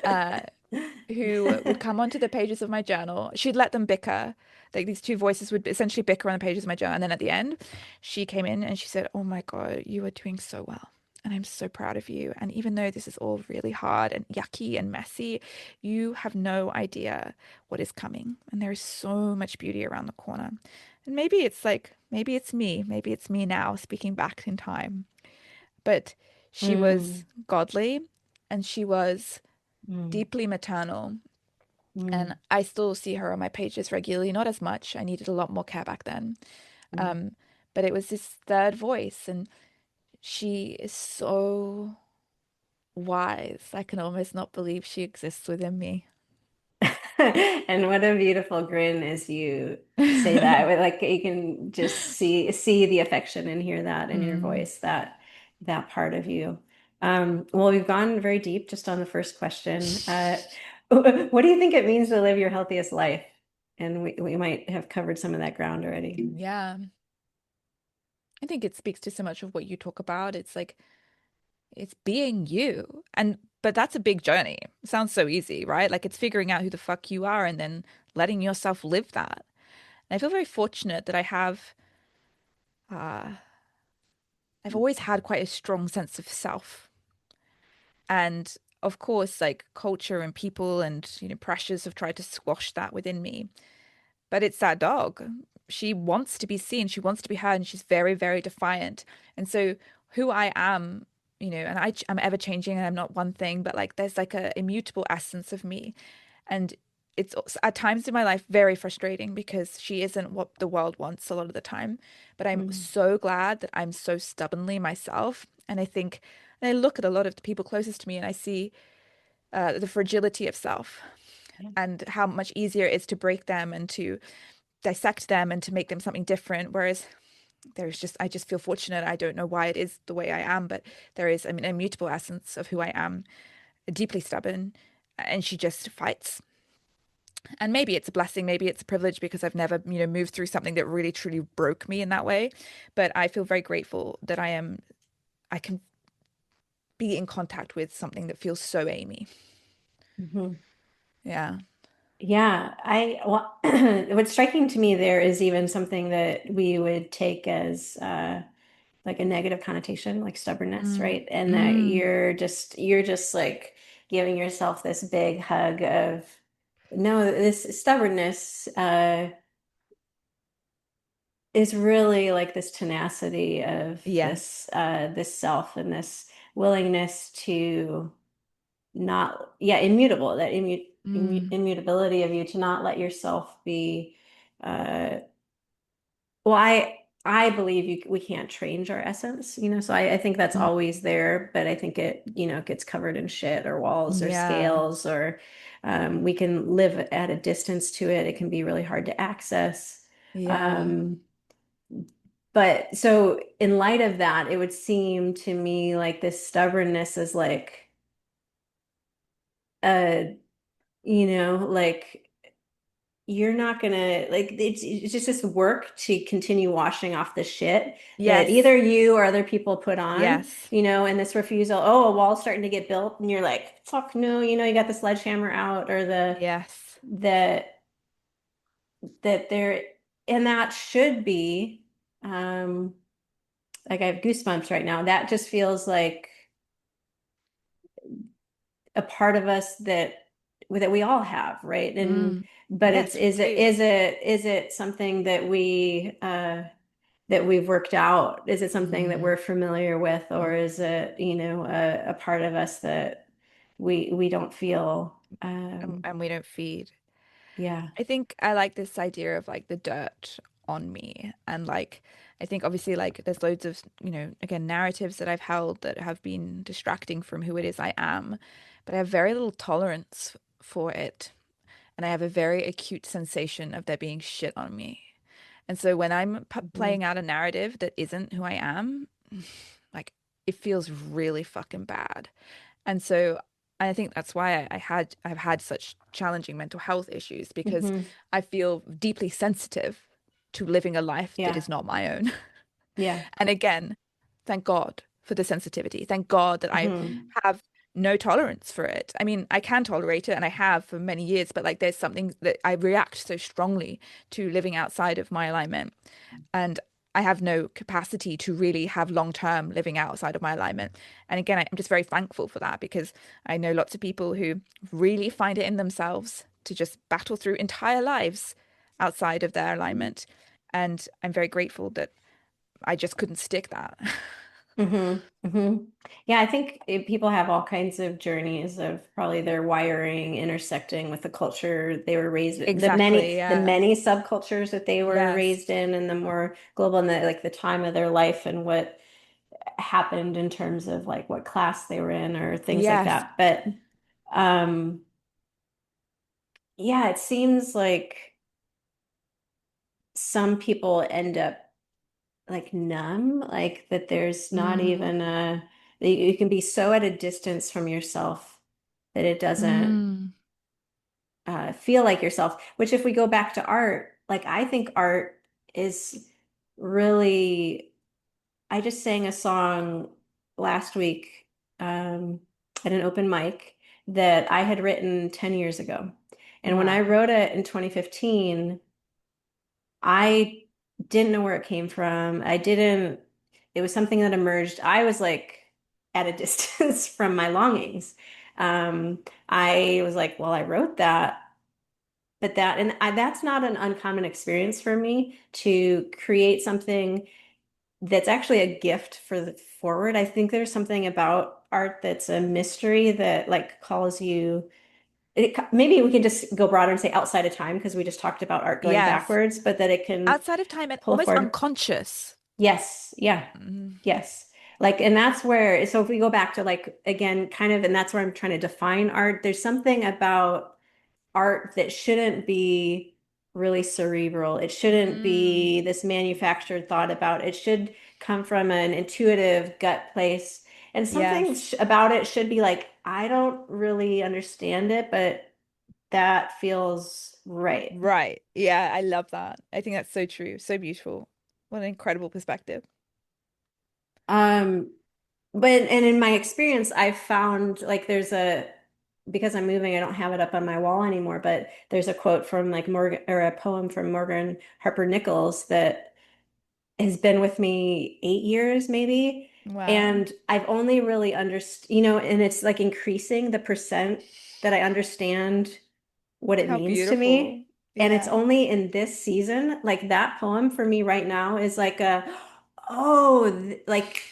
Speaker 2: uh, who would come onto the pages of my journal. She'd let them bicker. Like these two voices would essentially bicker on the pages of my journal. And then at the end, she came in and she said, oh my God, you are doing so well. And I'm so proud of you. And even though this is all really hard and yucky and messy, you have no idea what is coming. And there is so much beauty around the corner. And maybe it's like, maybe it's me. Maybe it's me now speaking back in time. But she was
Speaker 1: Mm,
Speaker 2: godly and she was
Speaker 1: mm,
Speaker 2: deeply maternal. And
Speaker 1: mm,
Speaker 2: I still see her on my pages regularly, not as much. I needed a lot more care back then.
Speaker 1: mm.
Speaker 2: Um, but it was this third voice, and she is so wise. I can almost not believe she exists within me.
Speaker 1: And what a beautiful grin as you say that. With like you can just see the affection and hear that in your
Speaker 2: Mm,
Speaker 1: voice, that part of you. Well, we've gone very deep just on the first question. What do you think it means to live your healthiest life? And we might have covered some of that ground already.
Speaker 2: yeah, I think it speaks to so much of what you talk about. It's like it's being you. And but that's a big journey. It sounds so easy, right? Like it's figuring out who the fuck you are and then letting yourself live that. And I feel very fortunate that uh I've always had quite a strong sense of self. And of course, like culture and people and pressures have tried to squash that within me. But it's that dog. She wants to be seen, she wants to be heard, and she's very, very defiant. And so who I am, and I'm ever changing and I'm not one thing, but like there's like a immutable essence of me. And it's at times in my life very frustrating because she isn't what the world wants a lot of the time. But I'm
Speaker 1: Mm.
Speaker 2: so glad that I'm so stubbornly myself. And I think, and I look at a lot of the people closest to me and I see the fragility of self
Speaker 1: Yeah.
Speaker 2: and how much easier it is to break them and to dissect them and to make them something different. Whereas I just feel fortunate. I don't know why it is the way I am, but there is, I mean, an immutable essence of who I am, deeply stubborn, and she just fights. And maybe it's a blessing, maybe it's a privilege because I've never, moved through something that really truly broke me in that way. But I feel very grateful that I can be in contact with something that feels so Amie.
Speaker 1: Mhm.
Speaker 2: Yeah.
Speaker 1: Yeah, well, what's striking to me there is even something that we would take as like a negative connotation, like stubbornness,
Speaker 2: Mm.
Speaker 1: right? And that
Speaker 2: Mm.
Speaker 1: you're just like giving yourself this big hug of no, this stubbornness is really like this tenacity of
Speaker 2: Yes.
Speaker 1: this self and this willingness to not, yeah, immutable, that
Speaker 2: Mm.
Speaker 1: immutability of you to not let yourself be uh well, I believe we can't change our essence, so I think that's always
Speaker 2: Mm.
Speaker 1: there, but I think it gets covered in shit or walls or
Speaker 2: Yeah.
Speaker 1: scales or we can live at a distance to it. It can be really hard to access.
Speaker 2: Yeah.
Speaker 1: Um, but so in light of that, it would seem to me like this stubbornness is like a, like you're not gonna like it's just this work to continue washing off the shit that
Speaker 2: Yes.
Speaker 1: either you or other people put on,
Speaker 2: Yes.
Speaker 1: and this refusal, oh, a wall's starting to get built, and you're like, fuck no, you got the sledgehammer out or
Speaker 2: Yes.
Speaker 1: that that there and that should be um like I have goosebumps right now. That just feels like a part of us that we all have, right? And
Speaker 2: Mm.
Speaker 1: but it's
Speaker 2: Yes, we
Speaker 1: is it
Speaker 2: do.
Speaker 1: is it is it something that we've worked out? Is it something that
Speaker 2: Mm.
Speaker 1: we're familiar with, or is it, a part of us that we don't feel
Speaker 2: And we don't feed.
Speaker 1: yeah.
Speaker 2: I think I like this idea of like the dirt on me. And like, I think obviously, like, there's loads of, again, narratives that I've held that have been distracting from who it is I am. But I have very little tolerance for it. And I have a very acute sensation of there being shit on me. And so when I'm p
Speaker 1: Mhm.
Speaker 2: playing out a narrative that isn't who I am, like it feels really fucking bad. And so I think that's why I've had such challenging mental health issues because
Speaker 1: Mhm.
Speaker 2: I feel deeply sensitive to living a life that
Speaker 1: Yeah.
Speaker 2: is not my own.
Speaker 1: Yeah.
Speaker 2: And again, thank God for the sensitivity. Thank God that I
Speaker 1: Mhm.
Speaker 2: have no tolerance for it. I mean, I can tolerate it and I have for many years, but like there's something that I react so strongly to living outside of my alignment. And I have no capacity to really have long term living outside of my alignment. And again, I'm just very thankful for that because I know lots of people who really find it in themselves to just battle through entire lives outside of their alignment. And I'm very grateful that I just couldn't stick that.
Speaker 1: Yeah, I think people have all kinds of journeys of probably their wiring intersecting with the culture they were raised in,
Speaker 2: Exactly.
Speaker 1: the
Speaker 2: Yeah.
Speaker 1: many subcultures that they were
Speaker 2: Yes.
Speaker 1: raised in, and the more global and the like the time of their life and what happened in terms of like what class they were in or things like
Speaker 2: Yes.
Speaker 1: that. But um yeah, it seems like some people end up like numb, like that there's not
Speaker 2: Mm.
Speaker 1: even a that you can be so at a distance from yourself that it doesn't
Speaker 2: Mm.
Speaker 1: feel like yourself. Which, if we go back to art, like I think art is really. I just sang a song last week at an open mic that I had written 10 years ago. And when I
Speaker 2: Wow.
Speaker 1: wrote it in 2015, I didn't know where it came from. It was something that emerged. I was like at a distance from my longings. I was like, well, I wrote that, but that's not an uncommon experience for me to create something that's actually a gift for the forward. I think there's something about art that's a mystery that like calls you. Maybe we can just go broader and say outside of time because we just talked about art going
Speaker 2: Yes.
Speaker 1: backwards, but that it can
Speaker 2: Outside of time and
Speaker 1: pull
Speaker 2: almost
Speaker 1: forward.
Speaker 2: unconscious.
Speaker 1: Yes, yeah,
Speaker 2: Mm.
Speaker 1: yes. Like, and that's where, so if we go back to like, again, kind of, and that's where I'm trying to define art, there's something about art that shouldn't be really cerebral. It shouldn't
Speaker 2: Mm.
Speaker 1: be this manufactured thought about. It should come from an intuitive gut place. And something
Speaker 2: Yes.
Speaker 1: about it should be like, I don't really understand it, but that feels right.
Speaker 2: Right. Yeah, I love that. I think that's so true. So beautiful. What an incredible perspective.
Speaker 1: Um, but and in my experience, I've found like because I'm moving, I don't have it up on my wall anymore, but there's a quote from like Morgan or a poem from Morgan Harper Nichols that has been with me 8 years maybe.
Speaker 2: Wow.
Speaker 1: And I've only really understood, and it's like increasing the percent that I understand what it
Speaker 2: How
Speaker 1: means to
Speaker 2: beautiful.
Speaker 1: me. And it's
Speaker 2: Yeah.
Speaker 1: only in this season, like that poem for me right now is like oh, like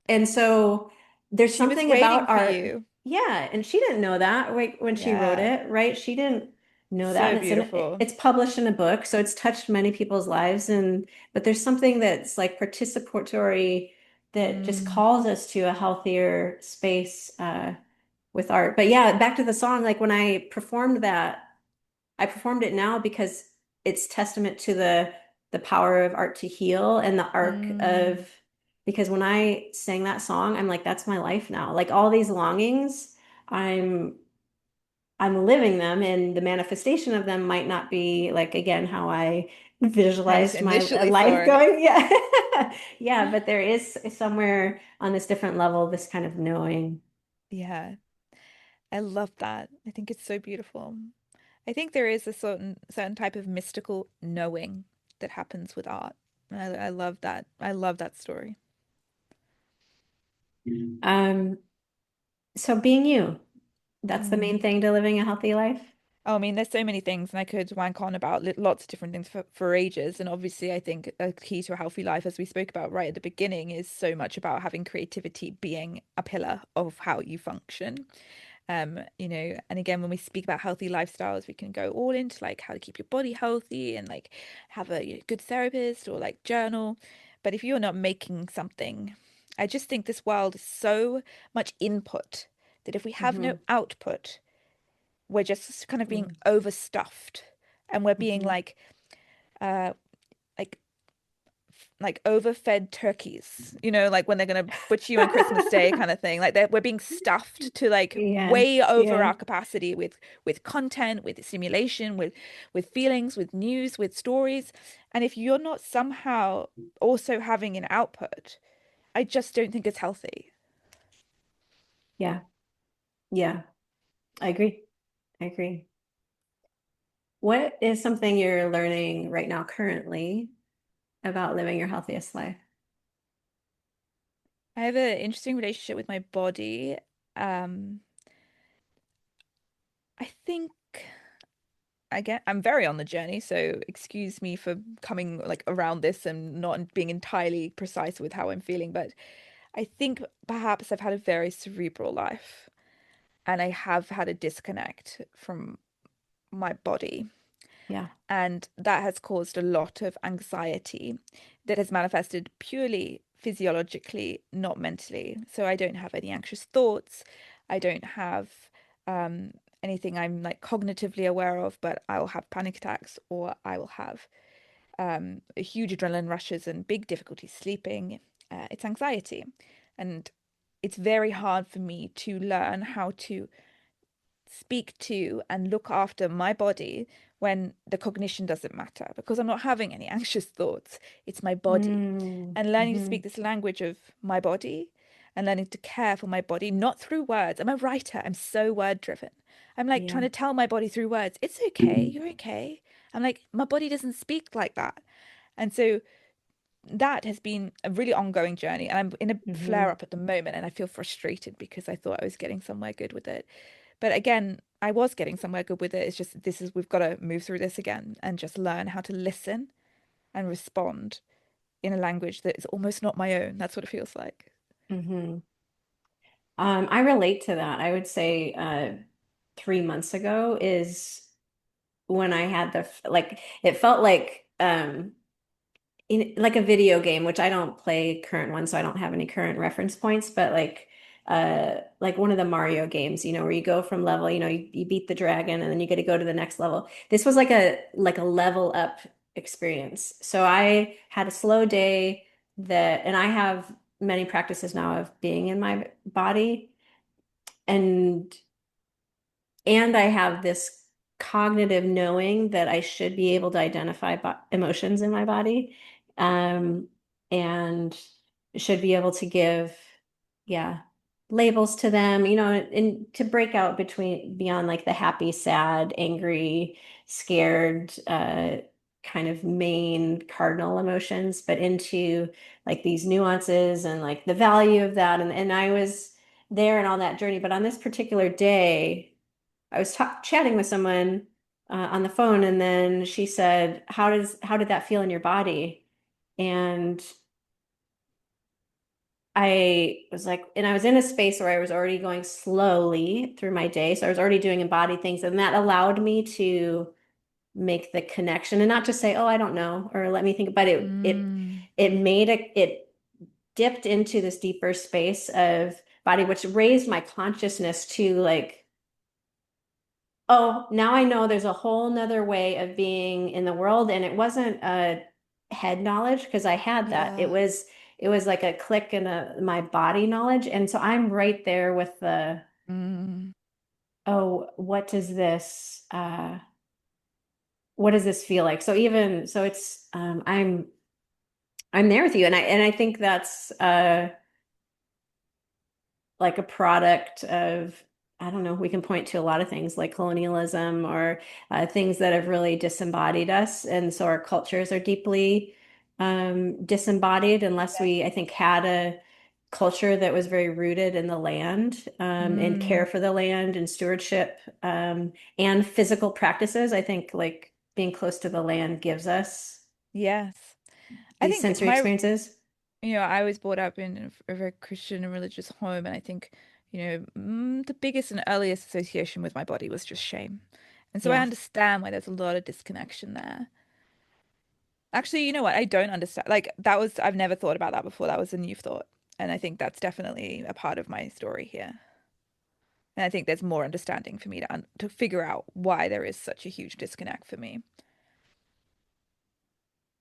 Speaker 1: and so there's
Speaker 2: She was
Speaker 1: something
Speaker 2: waiting
Speaker 1: about
Speaker 2: for
Speaker 1: art.
Speaker 2: you.
Speaker 1: Yeah, and she didn't know that like when she wrote
Speaker 2: Yeah.
Speaker 1: it, right? She didn't know that.
Speaker 2: So
Speaker 1: And
Speaker 2: beautiful.
Speaker 1: it's published in a book, so it's touched many people's lives and but there's something that's like participatory that just
Speaker 2: Mm.
Speaker 1: calls us to a healthier space with art. But yeah, back to the song, like when I performed it now because it's testament to the power of art to heal and the arc
Speaker 2: Mm.
Speaker 1: of because when I sang that song, I'm like, that's my life now. Like all these longings, I'm I'm living them and the manifestation of them might not be like again how I
Speaker 2: How you
Speaker 1: visualized my
Speaker 2: initially saw
Speaker 1: life
Speaker 2: it.
Speaker 1: going. Yeah. Yeah, but there is somewhere on this different level, this kind of knowing.
Speaker 2: Yeah. I love that. I think it's so beautiful. I think there is a certain type of mystical knowing that happens with art. I love that. I love that story.
Speaker 1: Um, so being you, that's the
Speaker 2: Mm.
Speaker 1: main thing to living a healthy life.
Speaker 2: Oh, I mean, there's so many things, and I could wank on about lots of different things for ages. And obviously, I think a key to a healthy life, as we spoke about right at the beginning, is so much about having creativity being a pillar of how you function. And again, when we speak about healthy lifestyles, we can go all into like how to keep your body healthy and like have a good therapist or like journal. But if you're not making something, I just think this world is so much input that if we have no
Speaker 1: Hmm.
Speaker 2: output, we're just kind of being
Speaker 1: Hmm.
Speaker 2: overstuffed and we're being
Speaker 1: Hmm.
Speaker 2: like, uh, like overfed turkeys, like when they're gonna butcher you on Christmas Day kind of thing. Like we're being stuffed to like way
Speaker 1: Yes,
Speaker 2: over
Speaker 1: yeah,
Speaker 2: our capacity with content, with stimulation, with feelings, with news, with stories. And if you're not somehow also having an output, I just don't think it's healthy.
Speaker 1: yeah, yeah. I agree. I agree. What is something you're learning right now currently about living your healthiest life?
Speaker 2: I have an interesting relationship with my body. Um, I think again, I'm very on the journey, so excuse me for coming like around this and not being entirely precise with how I'm feeling, but I think perhaps I've had a very cerebral life and I have had a disconnect from my body.
Speaker 1: Yeah.
Speaker 2: And that has caused a lot of anxiety that has manifested purely physiologically, not mentally. So I don't have any anxious thoughts. I don't have um, anything I'm like cognitively aware of, but I will have panic attacks or I will have a huge adrenaline rushes and big difficulty sleeping. It's anxiety. And it's very hard for me to learn how to speak to and look after my body when the cognition doesn't matter because I'm not having any anxious thoughts. It's my body.
Speaker 1: Mm,
Speaker 2: And learning to
Speaker 1: hmm.
Speaker 2: speak this language of my body and learning to care for my body, not through words. I'm a writer. I'm so word driven. I'm like trying
Speaker 1: Yeah.
Speaker 2: to tell my body through words, it's okay. You're okay. I'm like, my body doesn't speak like that. And so that has been a really ongoing journey. And I'm in a flare
Speaker 1: Hmm.
Speaker 2: up at the moment and I feel frustrated because I thought I was getting somewhere good with it. But again, I was getting somewhere good with it. It's just we've got to move through this again and just learn how to listen and respond in a language that is almost not my own. That's what it feels like.
Speaker 1: Hmm. I relate to that. I would say 3 months ago is when I had like it felt like a video game, which I don't play current ones, so I don't have any current reference points, but like one of the Mario games, where you go from level, you beat the dragon and then you get to go to the next level. This was like a level up experience. So I had a slow day and I have many practices now of being in my body and I have this cognitive knowing that I should be able to identify emotions in my body, um, and should be able to give, yeah, labels to them, and to break out beyond like the happy, sad, angry, scared, kind of main cardinal emotions, but into like these nuances and like the value of that. And I was there and on that journey, but on this particular day, I was chatting with someone on the phone, and then she said, how did that feel in your body?" And I was like, and I was in a space where I was already going slowly through my day, so I was already doing embodied things, and that allowed me to make the connection and not just say, "Oh, I don't know," or "Let me think," but
Speaker 2: Mm,
Speaker 1: it dipped into this deeper space of body, which raised my consciousness to like, oh, now I know there's a whole nother way of being in the world. And it wasn't a head knowledge because I had that. It
Speaker 2: yeah.
Speaker 1: was it was like a click in my body knowledge. And so I'm right there with
Speaker 2: Mm,
Speaker 1: oh, what does this feel like? So even so it's I'm there with you. And I think that's like a product of, I don't know, we can point to a lot of things like colonialism or things that have really disembodied us. And so our cultures are deeply disembodied unless we, I think, had a culture that was very rooted in the land, and
Speaker 2: mm,
Speaker 1: care for the land and stewardship, and physical practices. I think like being close to the land gives us
Speaker 2: yes. I
Speaker 1: these
Speaker 2: think
Speaker 1: sensory experiences.
Speaker 2: I was brought up in a very Christian and religious home, and I think, the biggest and earliest association with my body was just shame. And so I
Speaker 1: Yeah.
Speaker 2: understand why there's a lot of disconnection there. Actually, you know what? I don't understand. Like I've never thought about that before. That was a new thought. And I think that's definitely a part of my story here. And I think there's more understanding for me to figure out why there is such a huge disconnect for me.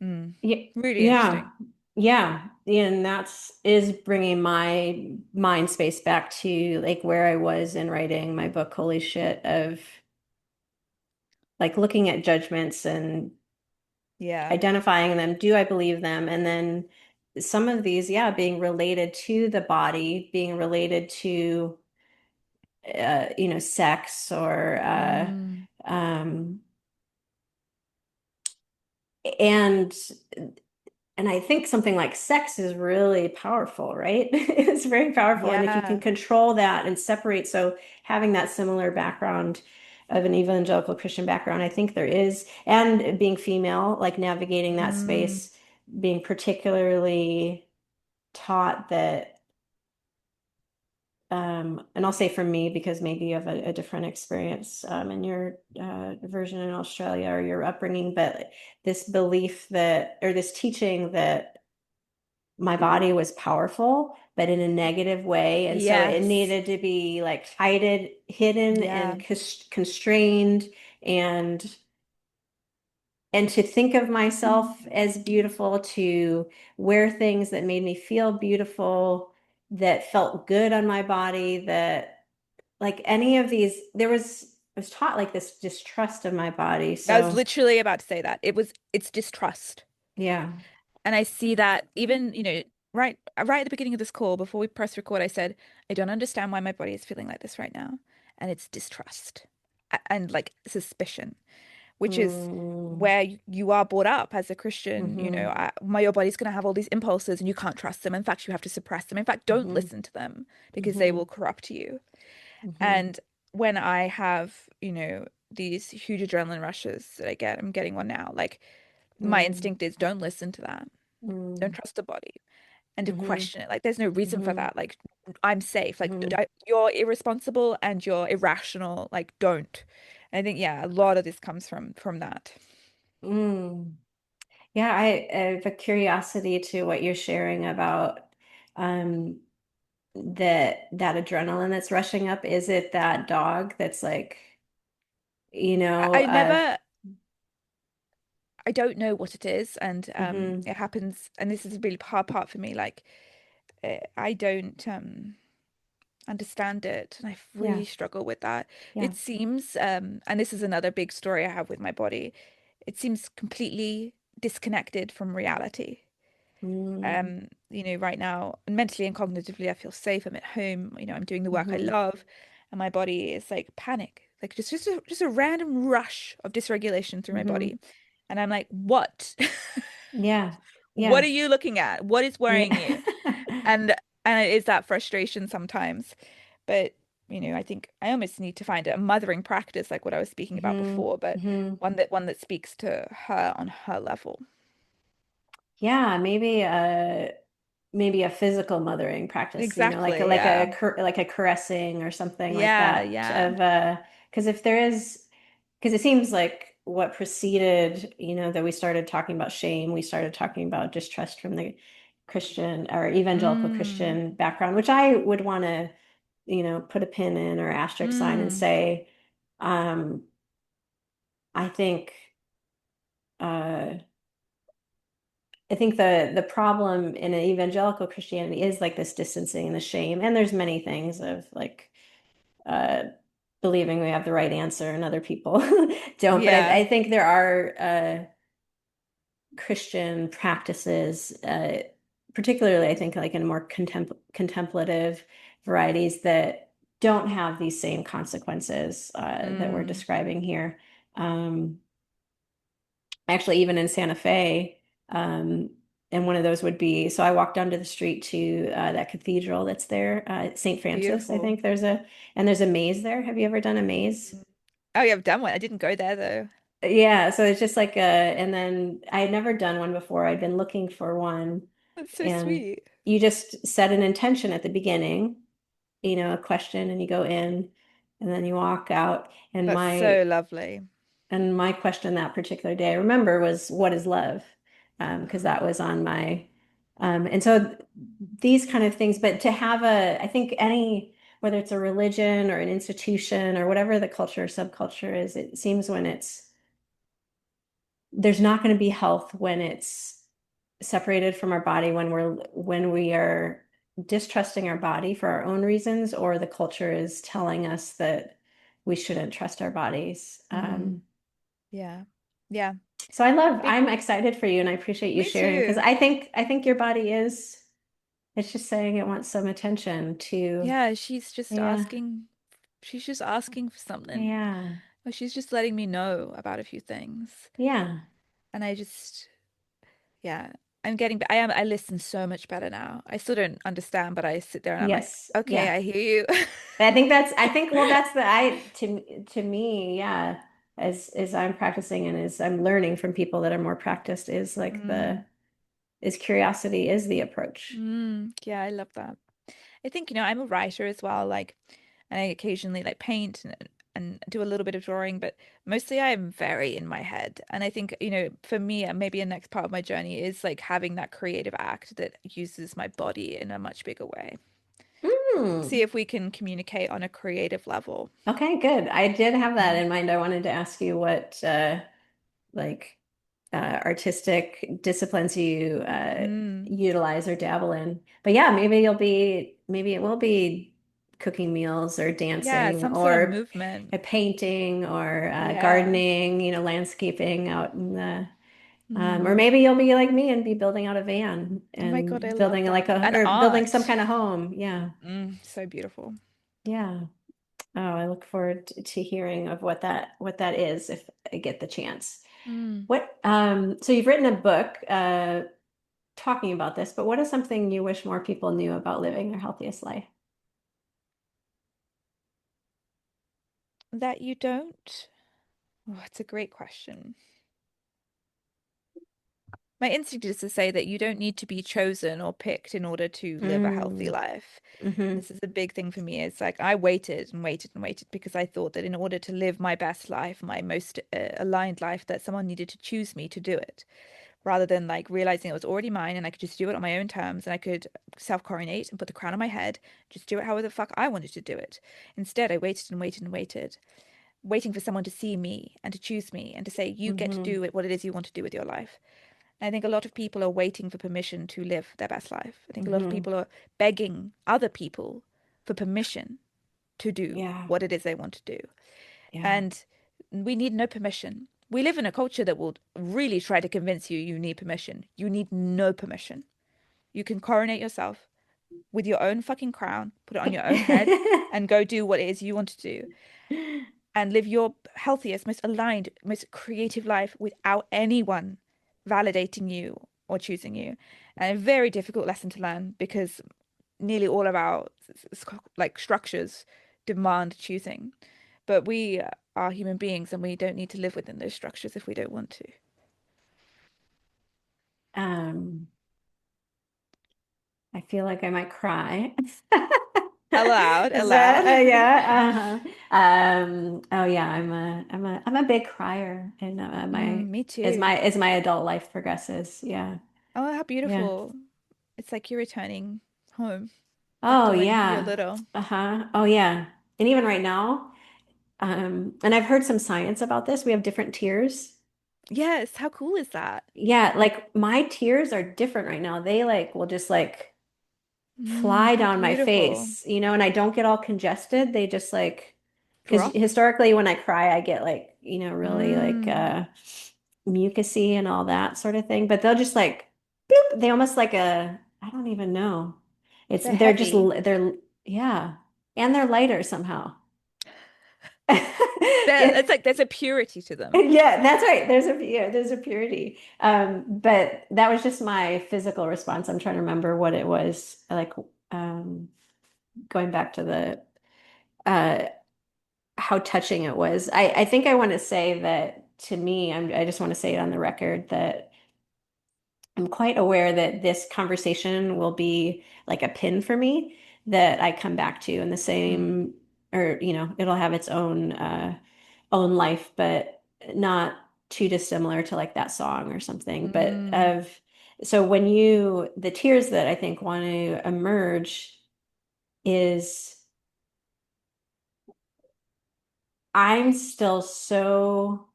Speaker 2: Mm.
Speaker 1: Yeah.
Speaker 2: Really
Speaker 1: Yeah.
Speaker 2: interesting.
Speaker 1: Yeah, and that's is bringing my mind space back to like where I was in writing my book, Holy Shit, of like looking at judgments and
Speaker 2: Yeah.
Speaker 1: identifying them. Do I believe them? And then some of these, yeah, being related to the body, being related to sex or
Speaker 2: Mm.
Speaker 1: um and And I think something like sex is really powerful, right? It's very powerful. And if you can
Speaker 2: Yeah.
Speaker 1: control that and separate, so having that similar background of an evangelical Christian background, I think there is, and being female, like navigating that
Speaker 2: Mm.
Speaker 1: space, being particularly taught that, and I'll say for me, because maybe you have a different experience in your version in Australia or your upbringing, but this belief that, or this teaching that my body was powerful, but in a negative way. And so it
Speaker 2: Yes.
Speaker 1: needed to be like hidden
Speaker 2: Yeah.
Speaker 1: and constrained and to think of myself as beautiful, to wear things that made me feel beautiful, that felt good on my body, that like any of these, I was taught like this distrust of my body.
Speaker 2: I was
Speaker 1: So
Speaker 2: literally about to say that. It's distrust.
Speaker 1: yeah.
Speaker 2: And I see that even, right at the beginning of this call, before we press record, I said, I don't understand why my body is feeling like this right now. And it's distrust and like suspicion, which is
Speaker 1: Mm,
Speaker 2: where you are brought up as a Christian.
Speaker 1: mm-hmm,
Speaker 2: Your body's going to have all these impulses and you can't trust them. In fact, you have to suppress them. In fact, don't
Speaker 1: mm-hmm,
Speaker 2: listen to them because they
Speaker 1: mm-hmm,
Speaker 2: will corrupt you.
Speaker 1: mm-hmm,
Speaker 2: And when I have, these huge adrenaline rushes that I get, I'm getting one now. Like my
Speaker 1: mm,
Speaker 2: instinct is don't listen to that. Don't
Speaker 1: mm,
Speaker 2: trust the body and to
Speaker 1: mm-hmm,
Speaker 2: question it. Like there's no reason for
Speaker 1: mm-hmm,
Speaker 2: that. Like I'm safe. Like
Speaker 1: mm-hmm.
Speaker 2: you're irresponsible and you're irrational. Like don't. And I think yeah, a lot of this comes from that.
Speaker 1: Mm. Yeah, I have a curiosity to what you're sharing about um that adrenaline that's rushing up. Is it that dog that's like, you
Speaker 2: I,
Speaker 1: know,
Speaker 2: I never I don't know what it is, and
Speaker 1: mhm,
Speaker 2: it happens, and this is a really hard part for me. Like I don't understand it, and I
Speaker 1: yeah,
Speaker 2: really struggle with that.
Speaker 1: yeah.
Speaker 2: It seems, and this is another big story I have with my body. It seems completely disconnected from reality.
Speaker 1: Mm,
Speaker 2: Right now, mentally and cognitively, I feel safe. I'm at home, I'm doing the work I
Speaker 1: mhm,
Speaker 2: love, and my body is like panic, like just a random rush of dysregulation through my
Speaker 1: mhm.
Speaker 2: body. And I'm like, what?
Speaker 1: Yeah.
Speaker 2: What are
Speaker 1: Yeah.
Speaker 2: you looking at? What is worrying
Speaker 1: Yeah.
Speaker 2: you? And and it is that frustration sometimes. But, I think I almost need to find a mothering practice like what I was speaking about
Speaker 1: hmm
Speaker 2: before, but
Speaker 1: hmm
Speaker 2: one that speaks to her on her level.
Speaker 1: Yeah, maybe a physical mothering practice,
Speaker 2: Exactly, yeah.
Speaker 1: like a caressing or something like
Speaker 2: Yeah,
Speaker 1: that
Speaker 2: yeah.
Speaker 1: of because if there is, because it seems like what preceded, that we started talking about shame, we started talking about distrust from the Christian or evangelical
Speaker 2: Mm,
Speaker 1: Christian background, which I would want to, put a pin in or asterisk sign and
Speaker 2: mm.
Speaker 1: say, um, I think uh I think the problem in an evangelical Christianity is like this distancing and the shame. And there's many things of like uh believing we have the right answer and other people don't. But I
Speaker 2: Yeah.
Speaker 1: think there are Christian practices, particularly I think like in more contemplative varieties that don't have these same consequences that we're
Speaker 2: Mm.
Speaker 1: describing here. Um, Actually even in Santa Fe. Um, and one of those would be, so I walked down to the street to that cathedral that's there, St. Francis, I
Speaker 2: Beautiful.
Speaker 1: think there's a maze there. Have you ever done a maze?
Speaker 2: Mm. Oh, yeah, I've done one. I didn't go there though.
Speaker 1: Yeah, so it's just like and then I had never done one before. I'd been looking for one,
Speaker 2: That's so
Speaker 1: and
Speaker 2: sweet.
Speaker 1: you just set an intention at the beginning, a question, and you go in, and then you walk out.
Speaker 2: That's so lovely.
Speaker 1: And my question that particular day, I remember, was what is love? Because that was on my, and so these kind of things, but to have I think whether it's a religion or an institution or whatever the culture or subculture is, it seems when there's not going to be health when it's separated from our body when we are distrusting our body for our own reasons, or the culture is telling us that we shouldn't trust our bodies.
Speaker 2: Mm, yeah. Yeah.
Speaker 1: So
Speaker 2: Big.
Speaker 1: I'm excited for you, and I appreciate you
Speaker 2: Me
Speaker 1: sharing because
Speaker 2: too.
Speaker 1: I think your body is, it's just saying it wants some attention to,
Speaker 2: Yeah, she's just
Speaker 1: yeah,
Speaker 2: asking. She's just asking for something.
Speaker 1: yeah,
Speaker 2: Or she's just letting me know about a few things.
Speaker 1: yeah,
Speaker 2: And I just, yeah, I listen so much better now. I still don't understand, but I sit there and I'm like,
Speaker 1: yes,
Speaker 2: okay,
Speaker 1: yeah.
Speaker 2: I hear you.
Speaker 1: I think, well, that's the, to me, yeah, as I'm practicing and as I'm learning from people that are more practiced is like
Speaker 2: Mm,
Speaker 1: is curiosity is the approach.
Speaker 2: yeah, I love that. I think, I'm a writer as well, like, and I occasionally like paint and do a little bit of drawing, but mostly I'm very in my head. And I think, for me, maybe a next part of my journey is like having that creative act that uses my body in a much bigger way. See
Speaker 1: Hmm.
Speaker 2: if we can communicate on a creative level.
Speaker 1: Okay, good. I did have that
Speaker 2: Mhm.
Speaker 1: in mind. I wanted to ask you what like artistic disciplines you
Speaker 2: Mm.
Speaker 1: utilize or dabble in. But yeah, maybe it will be cooking meals or
Speaker 2: Yeah,
Speaker 1: dancing
Speaker 2: some sort of
Speaker 1: or
Speaker 2: movement.
Speaker 1: a painting or
Speaker 2: Yeah.
Speaker 1: gardening, landscaping out in the or
Speaker 2: Mm.
Speaker 1: maybe you'll be like me and be building out a van
Speaker 2: Oh my God, I
Speaker 1: and
Speaker 2: love
Speaker 1: building like
Speaker 2: that.
Speaker 1: a
Speaker 2: And
Speaker 1: or building some
Speaker 2: art.
Speaker 1: kind of home. Yeah.
Speaker 2: So beautiful.
Speaker 1: Yeah. Oh, I look forward to hearing of what that is if I get the chance.
Speaker 2: Mm.
Speaker 1: What so you've written a book talking about this, but what is something you wish more people knew about living their healthiest life?
Speaker 2: That you don't? Oh, it's a great question. My instinct is to say that you don't need to be chosen or picked in order to live a healthy
Speaker 1: Mm,
Speaker 2: life.
Speaker 1: hmm
Speaker 2: This is a big thing for me. It's like I waited and waited and waited because I thought that in order to live my best life, my most aligned life, that someone needed to choose me to do it, rather than like realizing it was already mine and I could just do it on my own terms and I could self-coronate and put the crown on my head, just do it however the fuck I wanted to do it. Instead, I waited and waited and waited, waiting for someone to see me and to choose me and to say, you get to
Speaker 1: hmm
Speaker 2: do it, what it is you want to do with your life. And I think a lot of people are waiting for permission to live their best life. I think a lot of
Speaker 1: hmm
Speaker 2: people are begging other people for permission to do
Speaker 1: Yeah.
Speaker 2: what it is they want to do.
Speaker 1: Yeah.
Speaker 2: And we need no permission. We live in a culture that will really try to convince you you need permission. You need no permission. You can coronate yourself with your own fucking crown, put it on your own head, and go do what it is you want to do and live your healthiest, most aligned, most creative life without anyone validating you or choosing you. And a very difficult lesson to learn because nearly all of our like structures demand choosing. But we are human beings and we don't need to live within those structures if we don't want to.
Speaker 1: Um, I feel like I might cry.
Speaker 2: Allowed,
Speaker 1: Is
Speaker 2: allowed.
Speaker 1: that yeah? Oh yeah, I'm a big crier in my
Speaker 2: Me too.
Speaker 1: as my adult life progresses. Yeah.
Speaker 2: Oh, how
Speaker 1: Yeah.
Speaker 2: beautiful. It's like you're returning home back
Speaker 1: Oh
Speaker 2: to when you're
Speaker 1: yeah.
Speaker 2: little.
Speaker 1: Uh-huh. Oh yeah. And even right now, and I've heard some science about this. We have different tiers.
Speaker 2: Yes, how cool is that?
Speaker 1: Yeah, like my tears are different right now. They like will just like fly
Speaker 2: How
Speaker 1: down my
Speaker 2: beautiful.
Speaker 1: face, and I don't get all congested. They just like, because
Speaker 2: Drop.
Speaker 1: historically when I cry, I get like, really like
Speaker 2: Mm,
Speaker 1: mucusy and all that sort of thing. But they'll just like, boop, they almost like I don't even know.
Speaker 2: they're heavy.
Speaker 1: They're, yeah. And they're lighter somehow.
Speaker 2: It's like there's a purity to them.
Speaker 1: Yeah, that's right. There's a purity. But that was just my physical response. I'm trying to remember what it was like, going back to the uh how touching it was. I think I want to say that to me, I just want to say it on the record that I'm quite aware that this conversation will be like a pin for me that I come back to in the
Speaker 2: Mm,
Speaker 1: same, or it'll have its own life, but not too dissimilar to like that song or something. But
Speaker 2: mm.
Speaker 1: so the tears that I think want to emerge is I'm still so,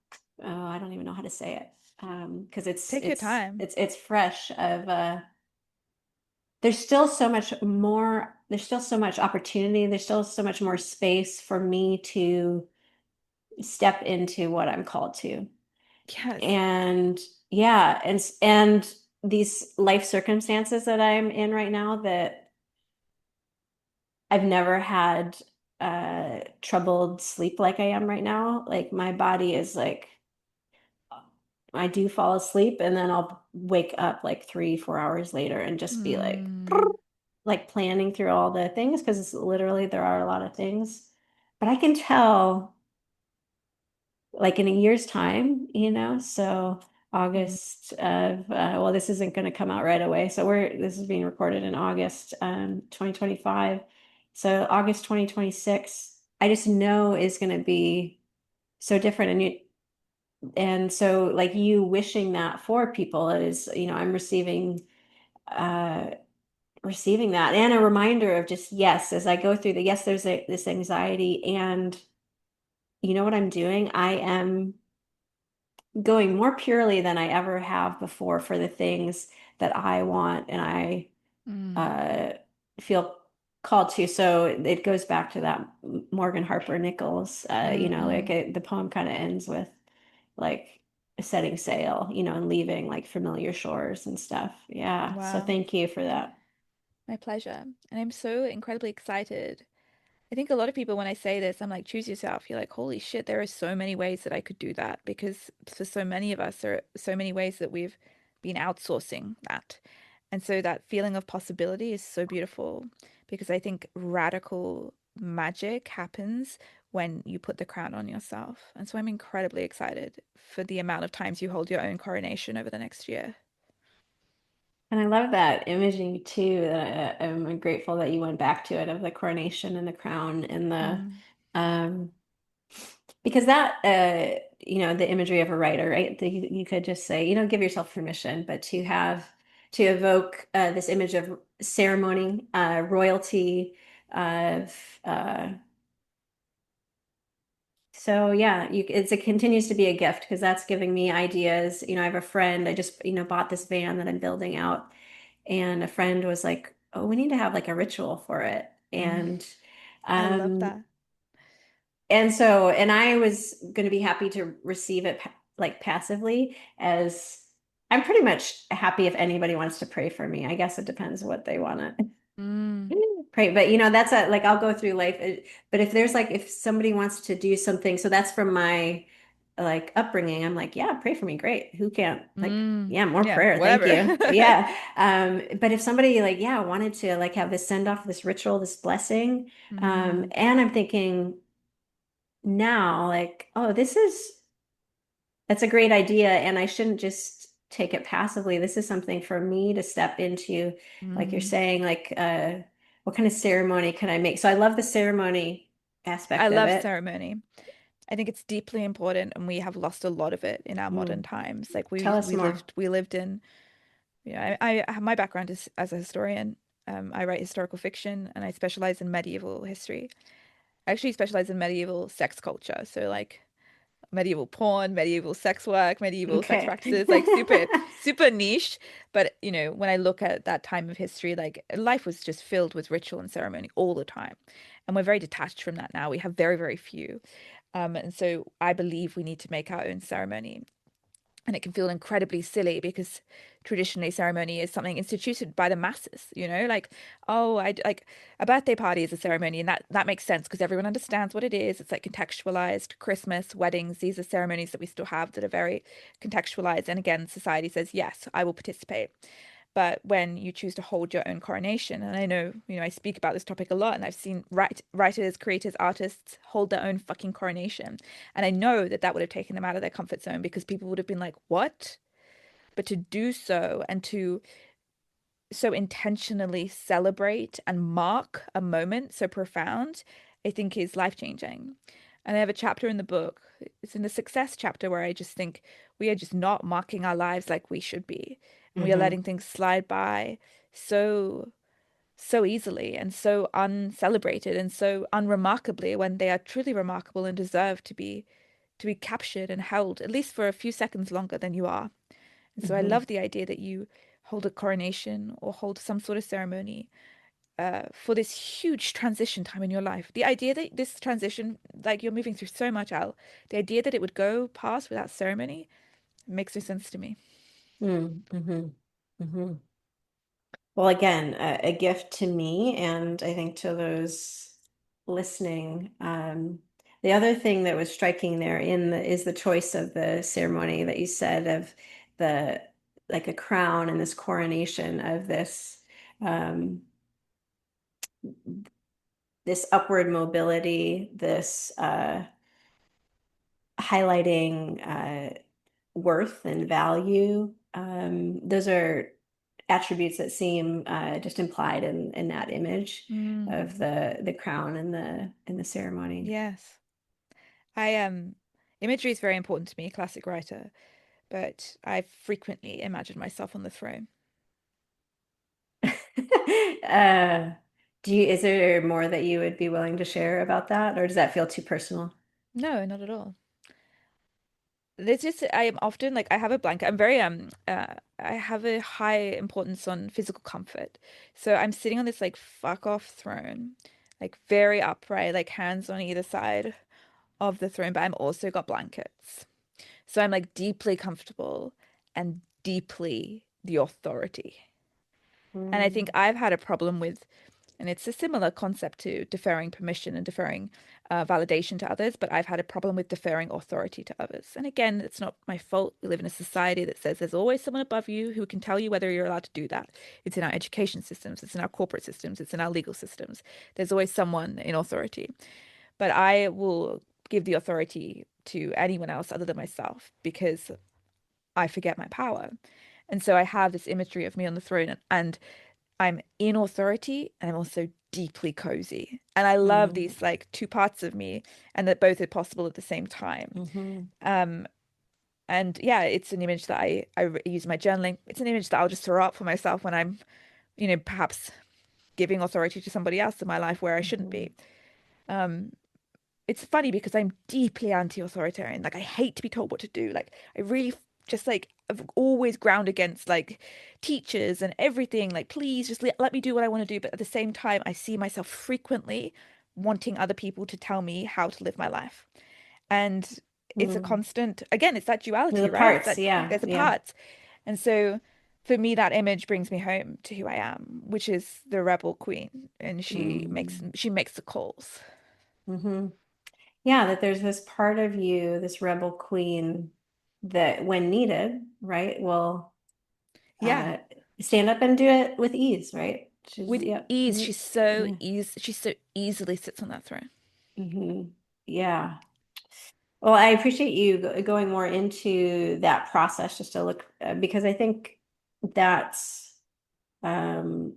Speaker 1: oh, I don't even know how to say it. because
Speaker 2: Take your time.
Speaker 1: it's fresh of there's still so much more, there's still so much opportunity, there's still so much more space for me to step into what I'm called to.
Speaker 2: Yes.
Speaker 1: And yeah, and these life circumstances that I'm in right now that I've never had troubled sleep like I am right now. Like my body is like I do fall asleep and then I'll wake up like 3, 4 hours later and just be
Speaker 2: Mm,
Speaker 1: like planning through all the things because literally there are a lot of things. But I can tell like in a year's time, so
Speaker 2: mm,
Speaker 1: August of well, this isn't going to come out right away. So this is being recorded in August 2025. So August 2026, I just know is going to be so different. And so like you wishing that for people is, I'm uh receiving that and a reminder of just yes, as I go through yes, there's this anxiety and you know what I'm doing? I am going more purely than I ever have before for the things that I want and I
Speaker 2: mm.
Speaker 1: uh, feel called to. So it goes back to that Morgan Harper Nichols,
Speaker 2: Mm-hmm.
Speaker 1: like the poem kind of ends with like setting sail, and leaving like familiar shores and stuff. Yeah. So
Speaker 2: Wow.
Speaker 1: thank you for that.
Speaker 2: My pleasure. And I'm so incredibly excited. I think a lot of people, when I say this, I'm like, choose yourself. You're like, holy shit, there are so many ways that I could do that because for so many of us, there are so many ways that we've been outsourcing that. And so that feeling of possibility is so beautiful because I think radical magic happens when you put the crown on yourself. And so I'm incredibly excited for the amount of times you hold your own coronation over the next year.
Speaker 1: And I love that imaging too. I'm grateful that you went back to it of the coronation and the crown and the
Speaker 2: Mm,
Speaker 1: um because that the imagery of a writer, right? You could just say, give yourself permission, but to evoke this image of ceremony, royalty, of so yeah, it continues to be a gift because that's giving me ideas. I have a friend, I just, bought this van that I'm building out, and a friend was like, "Oh, we need to have like a ritual for it."
Speaker 2: mm. I love
Speaker 1: Um
Speaker 2: that.
Speaker 1: and I was going to be happy to receive it like passively as I'm pretty much happy if anybody wants to pray for me. I guess it depends what they want to
Speaker 2: Mm,
Speaker 1: pray. But that's like I'll go through life. But if there's like if somebody wants to do something, so that's from my like upbringing. I'm like, yeah, pray for me. Great. Who can't? Like,
Speaker 2: mm.
Speaker 1: yeah, more
Speaker 2: Yeah,
Speaker 1: prayer. Thank
Speaker 2: whatever.
Speaker 1: you. Yeah. But if somebody like, yeah, wanted to like have this send off, this ritual, this blessing,
Speaker 2: Mm,
Speaker 1: and I'm thinking now like, oh, that's a great idea and I shouldn't just take it passively. This is something for me to step into, like you're
Speaker 2: mm.
Speaker 1: saying, like what kind of ceremony can I make? So I love the ceremony
Speaker 2: I
Speaker 1: aspect of
Speaker 2: love
Speaker 1: it.
Speaker 2: ceremony. I think it's deeply important, and we have lost a lot of it in our modern
Speaker 1: Mm.
Speaker 2: times. Like we
Speaker 1: Tell us
Speaker 2: we
Speaker 1: more.
Speaker 2: lived we lived in, my background is as a historian. I write historical fiction, and I specialize in medieval history. I actually specialize in medieval sex culture, so like medieval porn, medieval sex work, medieval sex
Speaker 1: Okay.
Speaker 2: practices, like super super niche. But when I look at that time of history, like life was just filled with ritual and ceremony all the time, and we're very detached from that now. We have very very few. And so I believe we need to make our own ceremony. And it can feel incredibly silly because traditionally ceremony is something instituted by the masses, like, oh, I like a birthday party is a ceremony, and that makes sense because everyone understands what it is. It's like contextualized. Christmas, weddings, these are ceremonies that we still have that are very contextualized. And again, society says, yes, I will participate. But when you choose to hold your own coronation, and I know, I speak about this topic a lot, and I've seen writers, creators, artists hold their own fucking coronation. And I know that that would have taken them out of their comfort zone because people would have been like, what? But to do so and to so intentionally celebrate and mark a moment so profound, I think is life-changing. And I have a chapter in the book, it's in the success chapter, where I just think we are just not marking our lives like we should be. And we are
Speaker 1: Hmm.
Speaker 2: letting things slide by so, so easily and so uncelebrated and so unremarkably when they are truly remarkable and deserve to be to be captured and held at least for a few seconds longer than you are. And so I
Speaker 1: Hmm.
Speaker 2: love the idea that you hold a coronation or hold some sort of ceremony for this huge transition time in your life. The idea that this transition, like you're moving through so much, Elle, the idea that it would go past without ceremony makes no sense to me.
Speaker 1: Mm-hmm. Hmm. Well, again, a gift to me, and I think to those listening. The other thing that was striking there is the choice of the ceremony that you said of the like a crown and this coronation of um, this upward mobility, this highlighting worth and value. Those are attributes that seem just implied in that image
Speaker 2: Mm,
Speaker 1: of the crown and the ceremony.
Speaker 2: yes. I imagery is very important to me, classic writer, but I frequently imagine myself on the throne.
Speaker 1: uh, is there more that you would be willing to share about that, or does that feel too personal?
Speaker 2: No, not at all. There's just I am often like I have a blanket. I have a high importance on physical comfort. So I'm sitting on this like fuck off throne, like very upright, like hands on either side of the throne, but I'm also got blankets. So I'm like deeply comfortable and deeply the authority. And I think
Speaker 1: Mm,
Speaker 2: I've had a problem with, and it's a similar concept to deferring permission and deferring validation to others, but I've had a problem with deferring authority to others. And again, it's not my fault. We live in a society that says there's always someone above you who can tell you whether you're allowed to do that. It's in our education systems, it's in our corporate systems, it's in our legal systems. There's always someone in authority. But I will give the authority to anyone else other than myself because I forget my power. And so I have this imagery of me on the throne, and I'm in authority and I'm also deeply cozy. And I love
Speaker 1: mm,
Speaker 2: these like two parts of me and that both are possible at the same time.
Speaker 1: mhm,
Speaker 2: Um, and yeah, it's an image that I use in my journaling. It's an image that I'll just throw up for myself when I'm, perhaps giving authority to somebody else in my life where I shouldn't
Speaker 1: mhm,
Speaker 2: be. Um, it's funny because I'm deeply anti-authoritarian. Like I hate to be told what to do. Like I really just like I've always ground against like teachers and everything. Like please just let me do what I want to do. But at the same time, I see myself frequently wanting other people to tell me how to live my life. And it's a
Speaker 1: mm.
Speaker 2: constant, again, it's that
Speaker 1: The
Speaker 2: duality, right? It's
Speaker 1: parts,
Speaker 2: that
Speaker 1: yeah,
Speaker 2: there's a
Speaker 1: yeah.
Speaker 2: part. And so for me, that image brings me home to who I am, which is the rebel queen. And
Speaker 1: Mm.
Speaker 2: she makes the calls.
Speaker 1: Hmm. Yeah, that there's this part of you, this rebel queen, that when needed, right, will
Speaker 2: Yeah.
Speaker 1: uh, stand up and do it with ease, right? She's,
Speaker 2: With
Speaker 1: yeah,
Speaker 2: ease.
Speaker 1: yeah,
Speaker 2: She's so
Speaker 1: yeah.
Speaker 2: easy. She so easily sits on that throne.
Speaker 1: Hmm. Yeah. Well, I appreciate you going more into that process just to look because I think that's um,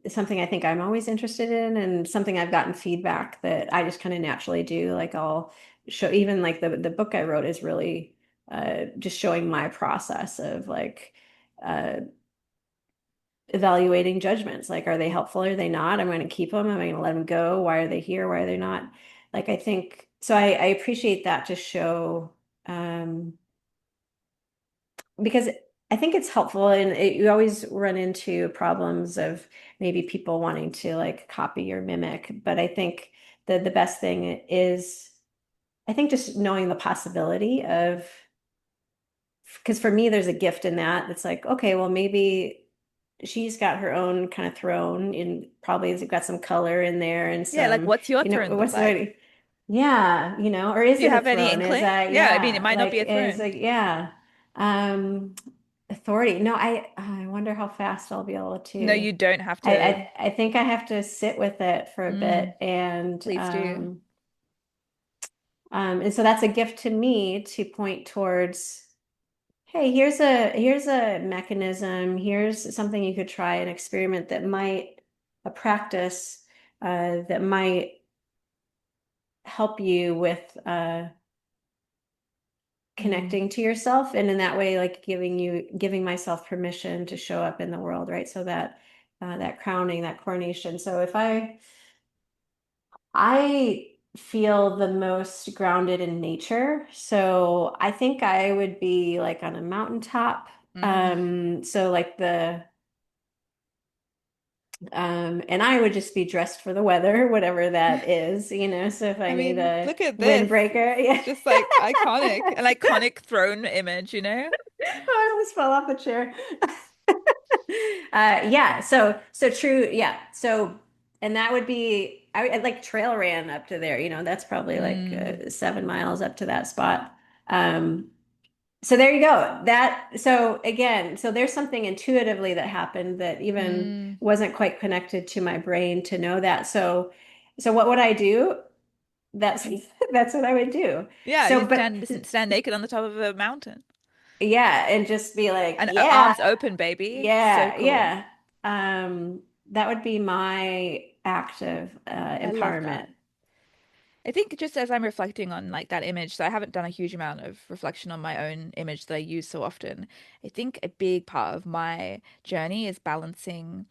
Speaker 1: something I think I'm always interested in and something I've gotten feedback that I just kind of naturally do. Like I'll show even like the book I wrote is really just showing my process of like uh, evaluating judgments. Like, are they helpful? Are they not? Am I going to keep them? Am I going to let them go? Why are they here? Why are they not? Like, I think so. I appreciate that to show because I think it's helpful and you always run into problems of maybe people wanting to like copy or mimic. But I think the best thing is I think just knowing the possibility of because for me there's a gift in that. It's like, okay, well maybe she's got her own kind of throne and probably has got some color in there and
Speaker 2: Yeah, like
Speaker 1: some,
Speaker 2: what's your
Speaker 1: you know,
Speaker 2: throne look
Speaker 1: what's the
Speaker 2: like?
Speaker 1: right, yeah, or is
Speaker 2: Do you
Speaker 1: it a
Speaker 2: have any
Speaker 1: throne? Is
Speaker 2: inkling?
Speaker 1: that,
Speaker 2: Yeah, I mean, it
Speaker 1: yeah,
Speaker 2: might not be
Speaker 1: like,
Speaker 2: a
Speaker 1: is
Speaker 2: throne.
Speaker 1: like, yeah. Um, authority. No, I wonder how fast I'll be able
Speaker 2: No,
Speaker 1: to.
Speaker 2: you don't have
Speaker 1: I,
Speaker 2: to.
Speaker 1: I think I have to sit with it for a
Speaker 2: Mm,
Speaker 1: bit
Speaker 2: please do.
Speaker 1: and so that's a gift to me to point towards, hey, here's a mechanism, here's something you could try an experiment that might a practice that might help you with
Speaker 2: Mm.
Speaker 1: connecting to yourself and in that way like giving myself permission to show up in the world, right? So that that crowning, that coronation. So if I feel the most grounded in nature. So I think I would be like on a mountaintop.
Speaker 2: Mm.
Speaker 1: So like and I would just be dressed for the weather, whatever that is, So if I
Speaker 2: I
Speaker 1: need
Speaker 2: mean,
Speaker 1: a
Speaker 2: look at this.
Speaker 1: windbreaker,
Speaker 2: It's
Speaker 1: yeah.
Speaker 2: just like iconic, an iconic throne image, you know?
Speaker 1: I almost fell off the chair. Yeah, so true, yeah. So and that would be I like trail ran up to there, that's probably like
Speaker 2: Mm,
Speaker 1: 7 miles up to that spot. Um, so there you go. So again, so there's something intuitively that happened that even
Speaker 2: mm.
Speaker 1: wasn't quite connected to my brain to know that. So what would I do? That's that's what I would do.
Speaker 2: Yeah,
Speaker 1: So,
Speaker 2: you
Speaker 1: but
Speaker 2: stand naked on the top of a mountain
Speaker 1: yeah, and just be like,
Speaker 2: and
Speaker 1: yeah,
Speaker 2: arms open, baby. So
Speaker 1: yeah,
Speaker 2: cool.
Speaker 1: yeah. That would be my act of
Speaker 2: I love
Speaker 1: empowerment.
Speaker 2: that. I think just as I'm reflecting on like that image, so I haven't done a huge amount of reflection on my own image that I use so often. I think a big part of my journey is balancing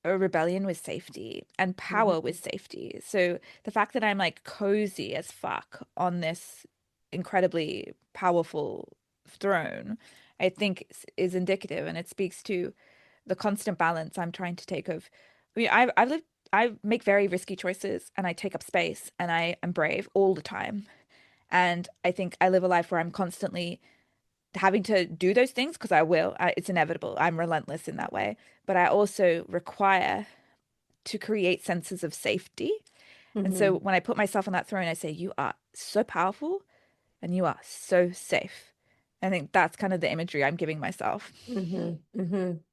Speaker 2: a rebellion with safety and power
Speaker 1: Mhm,
Speaker 2: with safety. So the fact that I'm like cozy as fuck on this incredibly powerful throne, I think is indicative, and it speaks to the constant balance I'm trying to take of. I make very risky choices and I take up space and I am brave all the time. And I think I live a life where I'm constantly having to do those things because I will. It's inevitable. I'm relentless in that way. But I also require to create senses of safety. And so
Speaker 1: mhm,
Speaker 2: when I put myself on that throne, I say, you are so powerful and you are so safe. I think that's kind of the imagery I'm giving myself.
Speaker 1: mhm, mhm.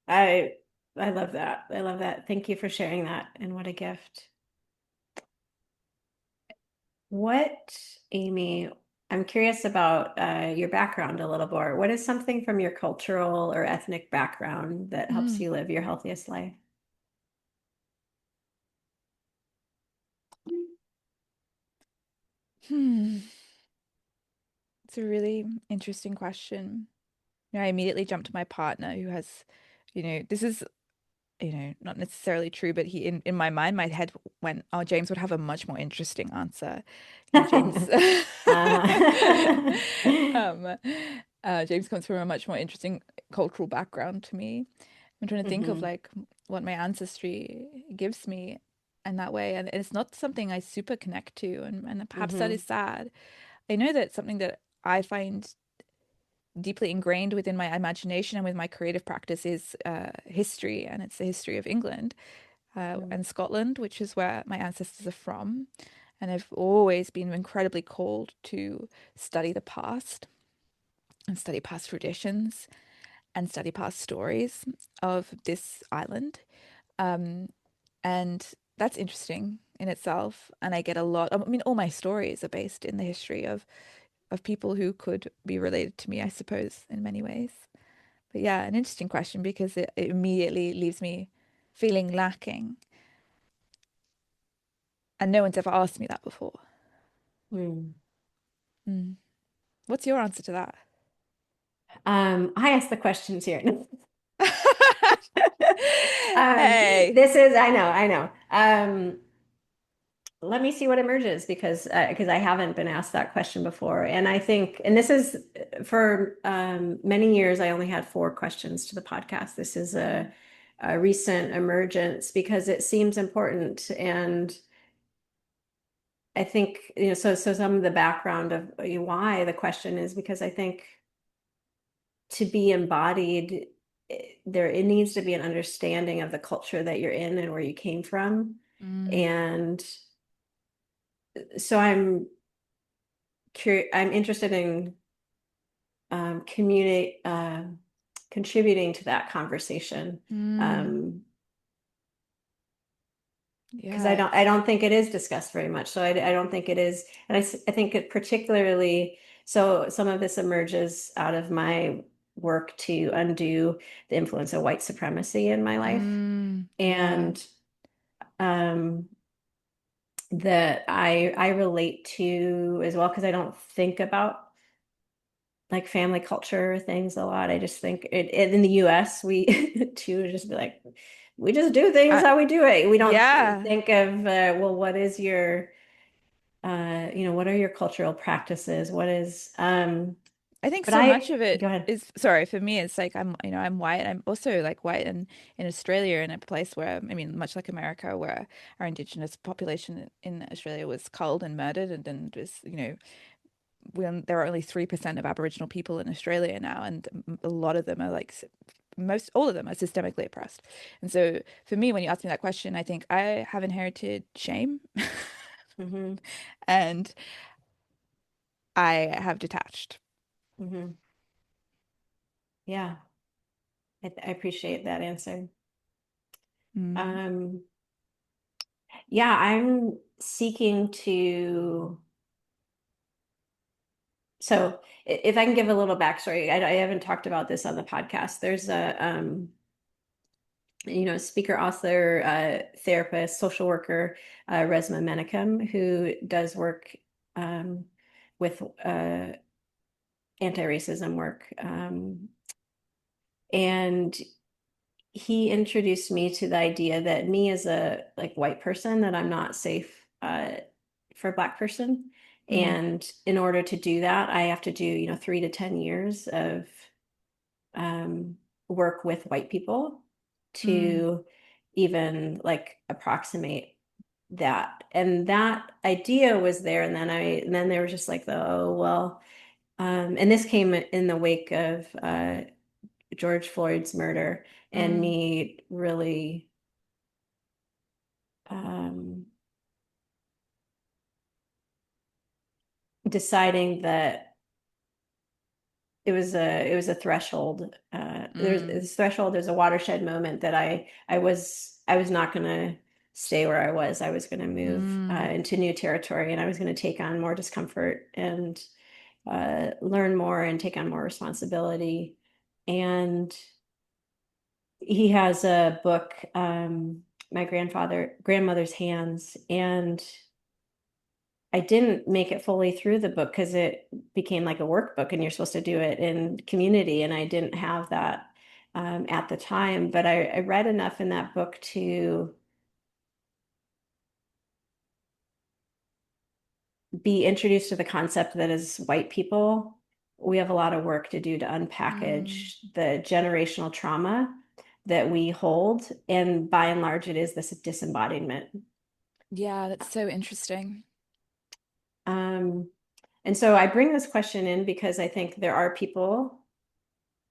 Speaker 1: I I love that. I love that. Thank you for sharing that, and what a gift. What, Amy, I'm curious about your background a little more. What is something from your cultural or ethnic background that helps
Speaker 2: Mm.
Speaker 1: you live your healthiest life?
Speaker 2: Hmm. It's a really interesting question. I immediately jumped to my partner who has, this is, not necessarily true, but in my mind, my head went, oh, James would have a much more interesting answer. James,
Speaker 1: Uh,
Speaker 2: um, James comes from a much more interesting cultural background to me. I'm trying to think of
Speaker 1: mhm,
Speaker 2: like what my ancestry gives me in that way. And it's not something I super connect to. And perhaps that is
Speaker 1: mhm,
Speaker 2: sad. I know that something that I find deeply ingrained within my imagination and with my creative practice is history, and it's the history of England
Speaker 1: mhm,
Speaker 2: and Scotland, which is where my ancestors are from. And I've always been incredibly called to study the past and study past traditions and study past stories of this island. Um, and that's interesting in itself. And I get a lot, I mean, all my stories are based in the history of people who could be related to me, I suppose, in many ways. But yeah, an interesting question because it immediately leaves me feeling lacking. And no one's ever asked me that before.
Speaker 1: mm.
Speaker 2: Mm. What's your answer to that?
Speaker 1: I ask the questions here.
Speaker 2: Hey.
Speaker 1: I know. Let me see what emerges because I haven't been asked that question before, and I think, and this is for many years, I only had 4 questions to the podcast. This is
Speaker 2: Mm.
Speaker 1: a recent emergence because it seems important, and I think so some of the background of why the question is because I think to be embodied, it needs to be an understanding of the culture that you're in and where you came from.
Speaker 2: Mm.
Speaker 1: And so I'm interested in communicate contributing to that conversation.
Speaker 2: Mm.
Speaker 1: Um, because
Speaker 2: Yeah,
Speaker 1: I
Speaker 2: it's
Speaker 1: don't think it is discussed very much. So I don't think it is, and I think it particularly so some of this emerges out of my work to undo the influence of white supremacy in my life,
Speaker 2: yeah.
Speaker 1: and um, that I relate to as well because I don't think about like family culture things a lot. I just think in the US we too just be like we just do things
Speaker 2: I,
Speaker 1: how we do it. We don't
Speaker 2: yeah,
Speaker 1: think of, well, what is your, what are your cultural practices? What is,
Speaker 2: I think
Speaker 1: but
Speaker 2: so much
Speaker 1: I,
Speaker 2: of
Speaker 1: go
Speaker 2: it
Speaker 1: ahead.
Speaker 2: is, sorry, for me, it's like I'm white. I'm also like white in Australia, in a place where, I mean, much like America, where our indigenous population in Australia was culled and murdered, and was, when there are only 3% of Aboriginal people in Australia now, and a lot of them are like, most all of them are systemically oppressed. And so for me, when you ask me that question, I think I have inherited shame
Speaker 1: Hmm.
Speaker 2: and I have detached.
Speaker 1: Hmm. Yeah, I appreciate that answer.
Speaker 2: Mm,
Speaker 1: Um, yeah, I'm seeking to. So, if I can give a little backstory, I haven't talked about this on the podcast. There's a, speaker, author, therapist, social worker, Resma Menakem, who does work um, with anti-racism work. And he introduced me to the idea that me as a like white person, that I'm not safe for a black person.
Speaker 2: mm,
Speaker 1: And in order to do that, I have to do, 3 to 10 years of um, work with white people
Speaker 2: mm,
Speaker 1: to even like approximate that. And that idea was there. And then they were just like, oh, well, and this came in the wake of George Floyd's murder and
Speaker 2: mm.
Speaker 1: me really um, deciding that it was a threshold. There's
Speaker 2: Mm,
Speaker 1: this threshold. There's a watershed moment that I was not going to stay where I was. I was going to move
Speaker 2: mm.
Speaker 1: into new territory, and I was going to take on more discomfort and learn more and take on more responsibility. And he has a book, My Grandmother's Hands, and I didn't make it fully through the book because it became like a workbook and you're supposed to do it in community. And I didn't have that at the time, but I read enough in that book to be introduced to the concept that as white people, we have a lot of work to do to
Speaker 2: Mm.
Speaker 1: unpackage the generational trauma that we hold. And by and large, it is this disembodiment.
Speaker 2: Yeah, that's so interesting.
Speaker 1: Um, and so I bring this question in because I think there are people,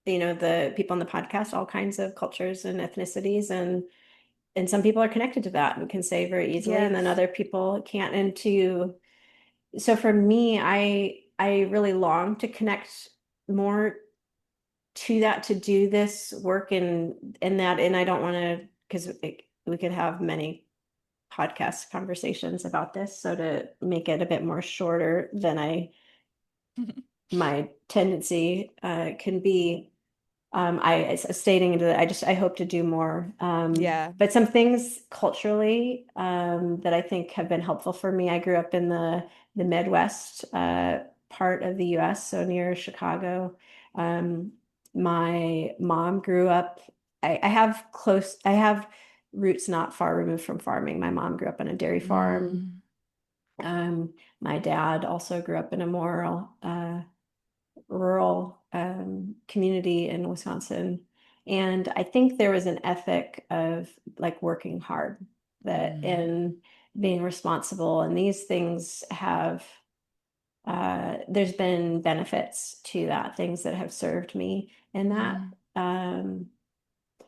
Speaker 1: the people on the podcast, all kinds of cultures and ethnicities, and some people are connected to that and can say very easily, and then
Speaker 2: Yes.
Speaker 1: other people can't. So for me, I really long to connect more to that, to do this work in that, and I don't want to, because we could have many podcast conversations about this. So to make it a bit more shorter than I my tendency can be. Stating that I hope to do more.
Speaker 2: Yeah.
Speaker 1: But some things culturally that I think have been helpful for me. I grew up in the Midwest part of the U.S., so near Chicago. Um, my mom grew up. I have roots not far removed from farming. My mom grew up on a dairy farm.
Speaker 2: Mm,
Speaker 1: Um, my dad also grew up in a more rural community in Wisconsin. And I think there was an ethic of like working hard that
Speaker 2: mm,
Speaker 1: and being responsible. And these things there's been benefits to that, things that have served me in that.
Speaker 2: mm.
Speaker 1: Um,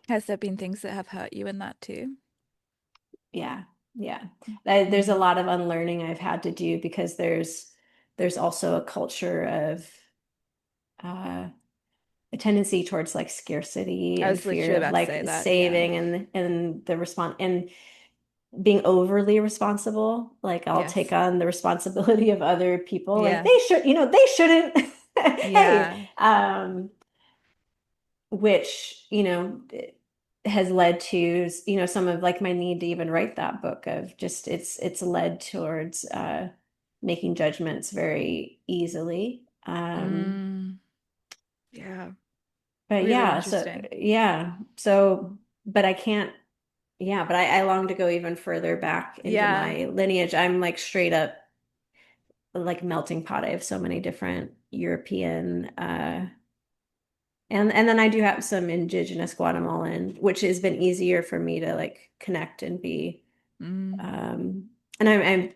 Speaker 2: Has there been things that have hurt you in that too?
Speaker 1: yeah, yeah. There's a
Speaker 2: Mm.
Speaker 1: lot of unlearning I've had to do because there's also a culture of uh, a tendency towards like scarcity
Speaker 2: I
Speaker 1: and
Speaker 2: was
Speaker 1: fear
Speaker 2: literally
Speaker 1: of
Speaker 2: about to say
Speaker 1: like
Speaker 2: that. Yeah.
Speaker 1: saving and the response and being overly responsible. Like I'll take
Speaker 2: Yes.
Speaker 1: on the responsibility of other people. Like
Speaker 2: Yeah.
Speaker 1: they should, they shouldn't. Hey,
Speaker 2: Yeah.
Speaker 1: which, has led to, some of like my need to even write that book of just it's led towards making judgments very easily.
Speaker 2: Mm. Yeah.
Speaker 1: But
Speaker 2: Really
Speaker 1: yeah, so
Speaker 2: interesting.
Speaker 1: yeah, so but I can't. yeah, but I long to go even further back into
Speaker 2: Yeah.
Speaker 1: my lineage. I'm like straight up like melting pot. I have so many different European and then I do have some indigenous Guatemalan, which has been easier for me to like connect and be
Speaker 2: Mm,
Speaker 1: and I'm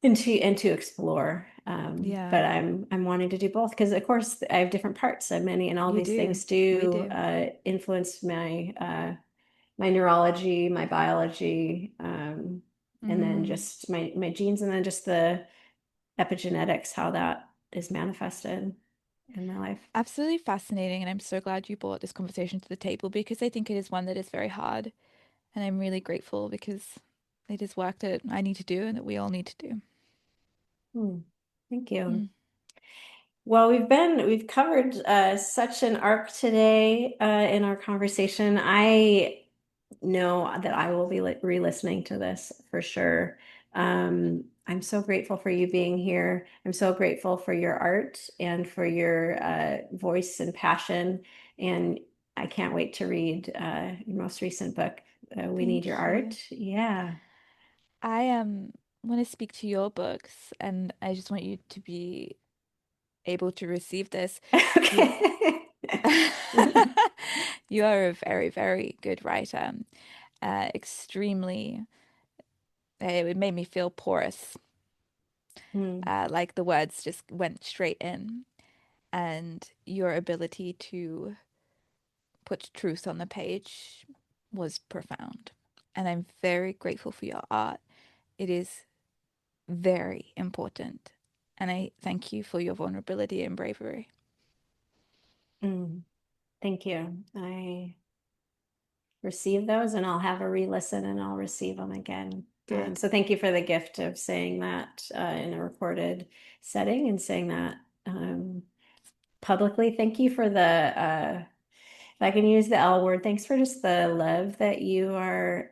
Speaker 1: and to explore.
Speaker 2: yeah.
Speaker 1: But I'm wanting to do both because of course I have different parts of many and all
Speaker 2: You
Speaker 1: these
Speaker 2: do.
Speaker 1: things
Speaker 2: We
Speaker 1: do
Speaker 2: do.
Speaker 1: influence my neurology, my biology, and then
Speaker 2: Mm.
Speaker 1: just my genes, and then just the epigenetics, how that is manifested in my life.
Speaker 2: Absolutely fascinating. And I'm so glad you brought this conversation to the table because I think it is one that is very hard. And I'm really grateful because it is work that I need to do and that we all need to do.
Speaker 1: Hmm. Thank you.
Speaker 2: Mm.
Speaker 1: Well, we've covered such an arc today in our conversation. I know that I will be re-listening to this for sure. I'm so grateful for you being here. I'm so grateful for your art and for your voice and passion. And I can't wait to read your most recent book. We Need Your
Speaker 2: Thank you.
Speaker 1: Art. Yeah.
Speaker 2: I want to speak to your books, and I just want you to be able to receive this. You
Speaker 1: Okay.
Speaker 2: you are a very, very good writer. Extremely, it made me feel porous.
Speaker 1: Hmm.
Speaker 2: Like the words just went straight in, and your ability to put truth on the page was profound. And I'm very grateful for your art. It is very important. And I thank you for your vulnerability and bravery.
Speaker 1: Hmm. Thank you. I receive those and I'll have a re-listen and I'll receive them again.
Speaker 2: Good.
Speaker 1: So thank you for the gift of saying that in a recorded setting and saying that publicly. Thank you for if I can use the L word, thanks for just the love that you are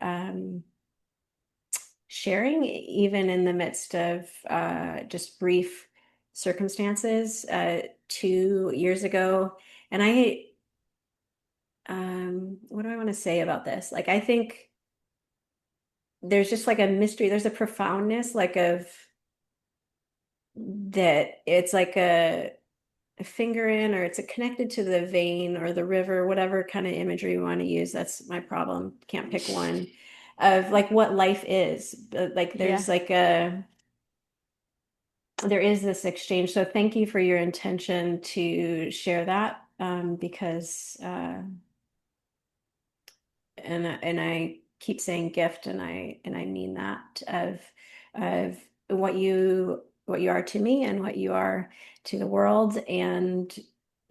Speaker 1: sharing, even in the midst of just brief circumstances 2 years ago. And what do I want to say about this? Like, I think there's just like a mystery, there's a profoundness like of that it's like a finger in or it's a connected to the vein or the river, whatever kind of imagery we want to use. That's my problem. Can't pick one of like what life is. But like
Speaker 2: Yeah.
Speaker 1: there is this exchange. So thank you for your intention to share that because and I keep saying gift and I mean that of what you are to me and what you are to the world. And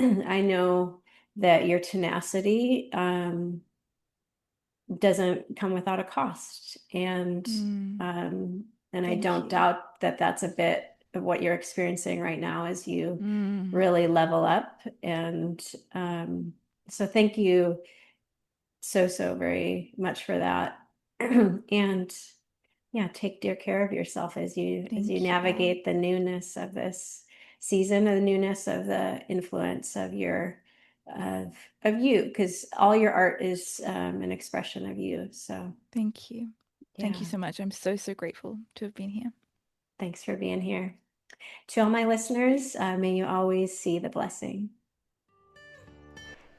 Speaker 1: I know that your tenacity doesn't come without a cost.
Speaker 2: Mm,
Speaker 1: Um, and I
Speaker 2: thank
Speaker 1: don't
Speaker 2: you.
Speaker 1: doubt that that's a bit of what you're experiencing right now as you
Speaker 2: Mm,
Speaker 1: really level up. And so thank you so very much for that. And yeah, take dear care of yourself as you
Speaker 2: thank you, Elle.
Speaker 1: navigate the newness of this season, the newness of the influence of your of of you, because all your art is an expression of you. So
Speaker 2: Thank you. Thank you
Speaker 1: yeah,
Speaker 2: so much. I'm so, so grateful to have been here.
Speaker 1: thanks for being here. To all my listeners, may you always see the blessing.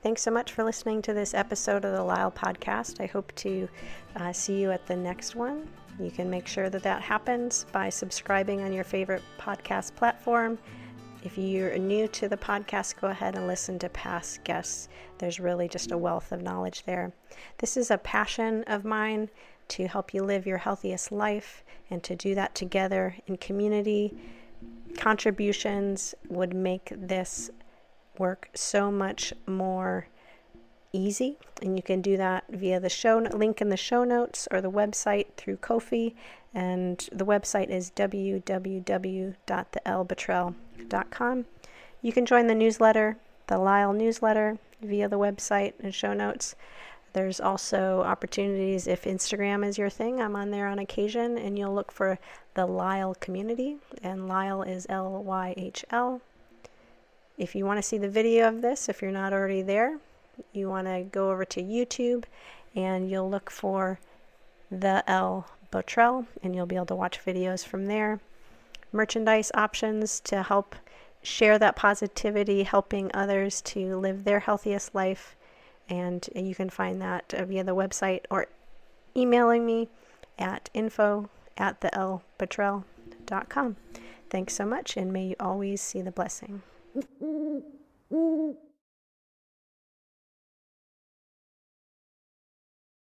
Speaker 1: Thanks so much for listening to this episode of the LYHL Podcast. I hope to see you at the next one. You can make sure that that happens by subscribing on your favorite podcast platform. If you're new to the podcast, go ahead and listen to past guests. There's really just a wealth of knowledge there. This is a passion of mine to help you live your healthiest life, and to do that together in community. Contributions would make this work so much more easy, and you can do that via the show link in the show notes or the website through Ko-fi, and the website is www.theellebetrell.com. You can join the newsletter, the LYHL newsletter, via the website and show notes. There's also opportunities if Instagram is your thing. I'm on there on occasion, and you'll look for the LYHL community, and LYHL is LYHL. If you want to see the video of this, if you're not already there, you want to go over to YouTube and you'll look for the Elle Bottrell, and you'll be able to watch videos from there. Merchandise options to help share that positivity, helping others to live their healthiest life. And you can find that via the website or emailing me at info@theellebottrell.com. Thanks so much, and may you always see the blessing.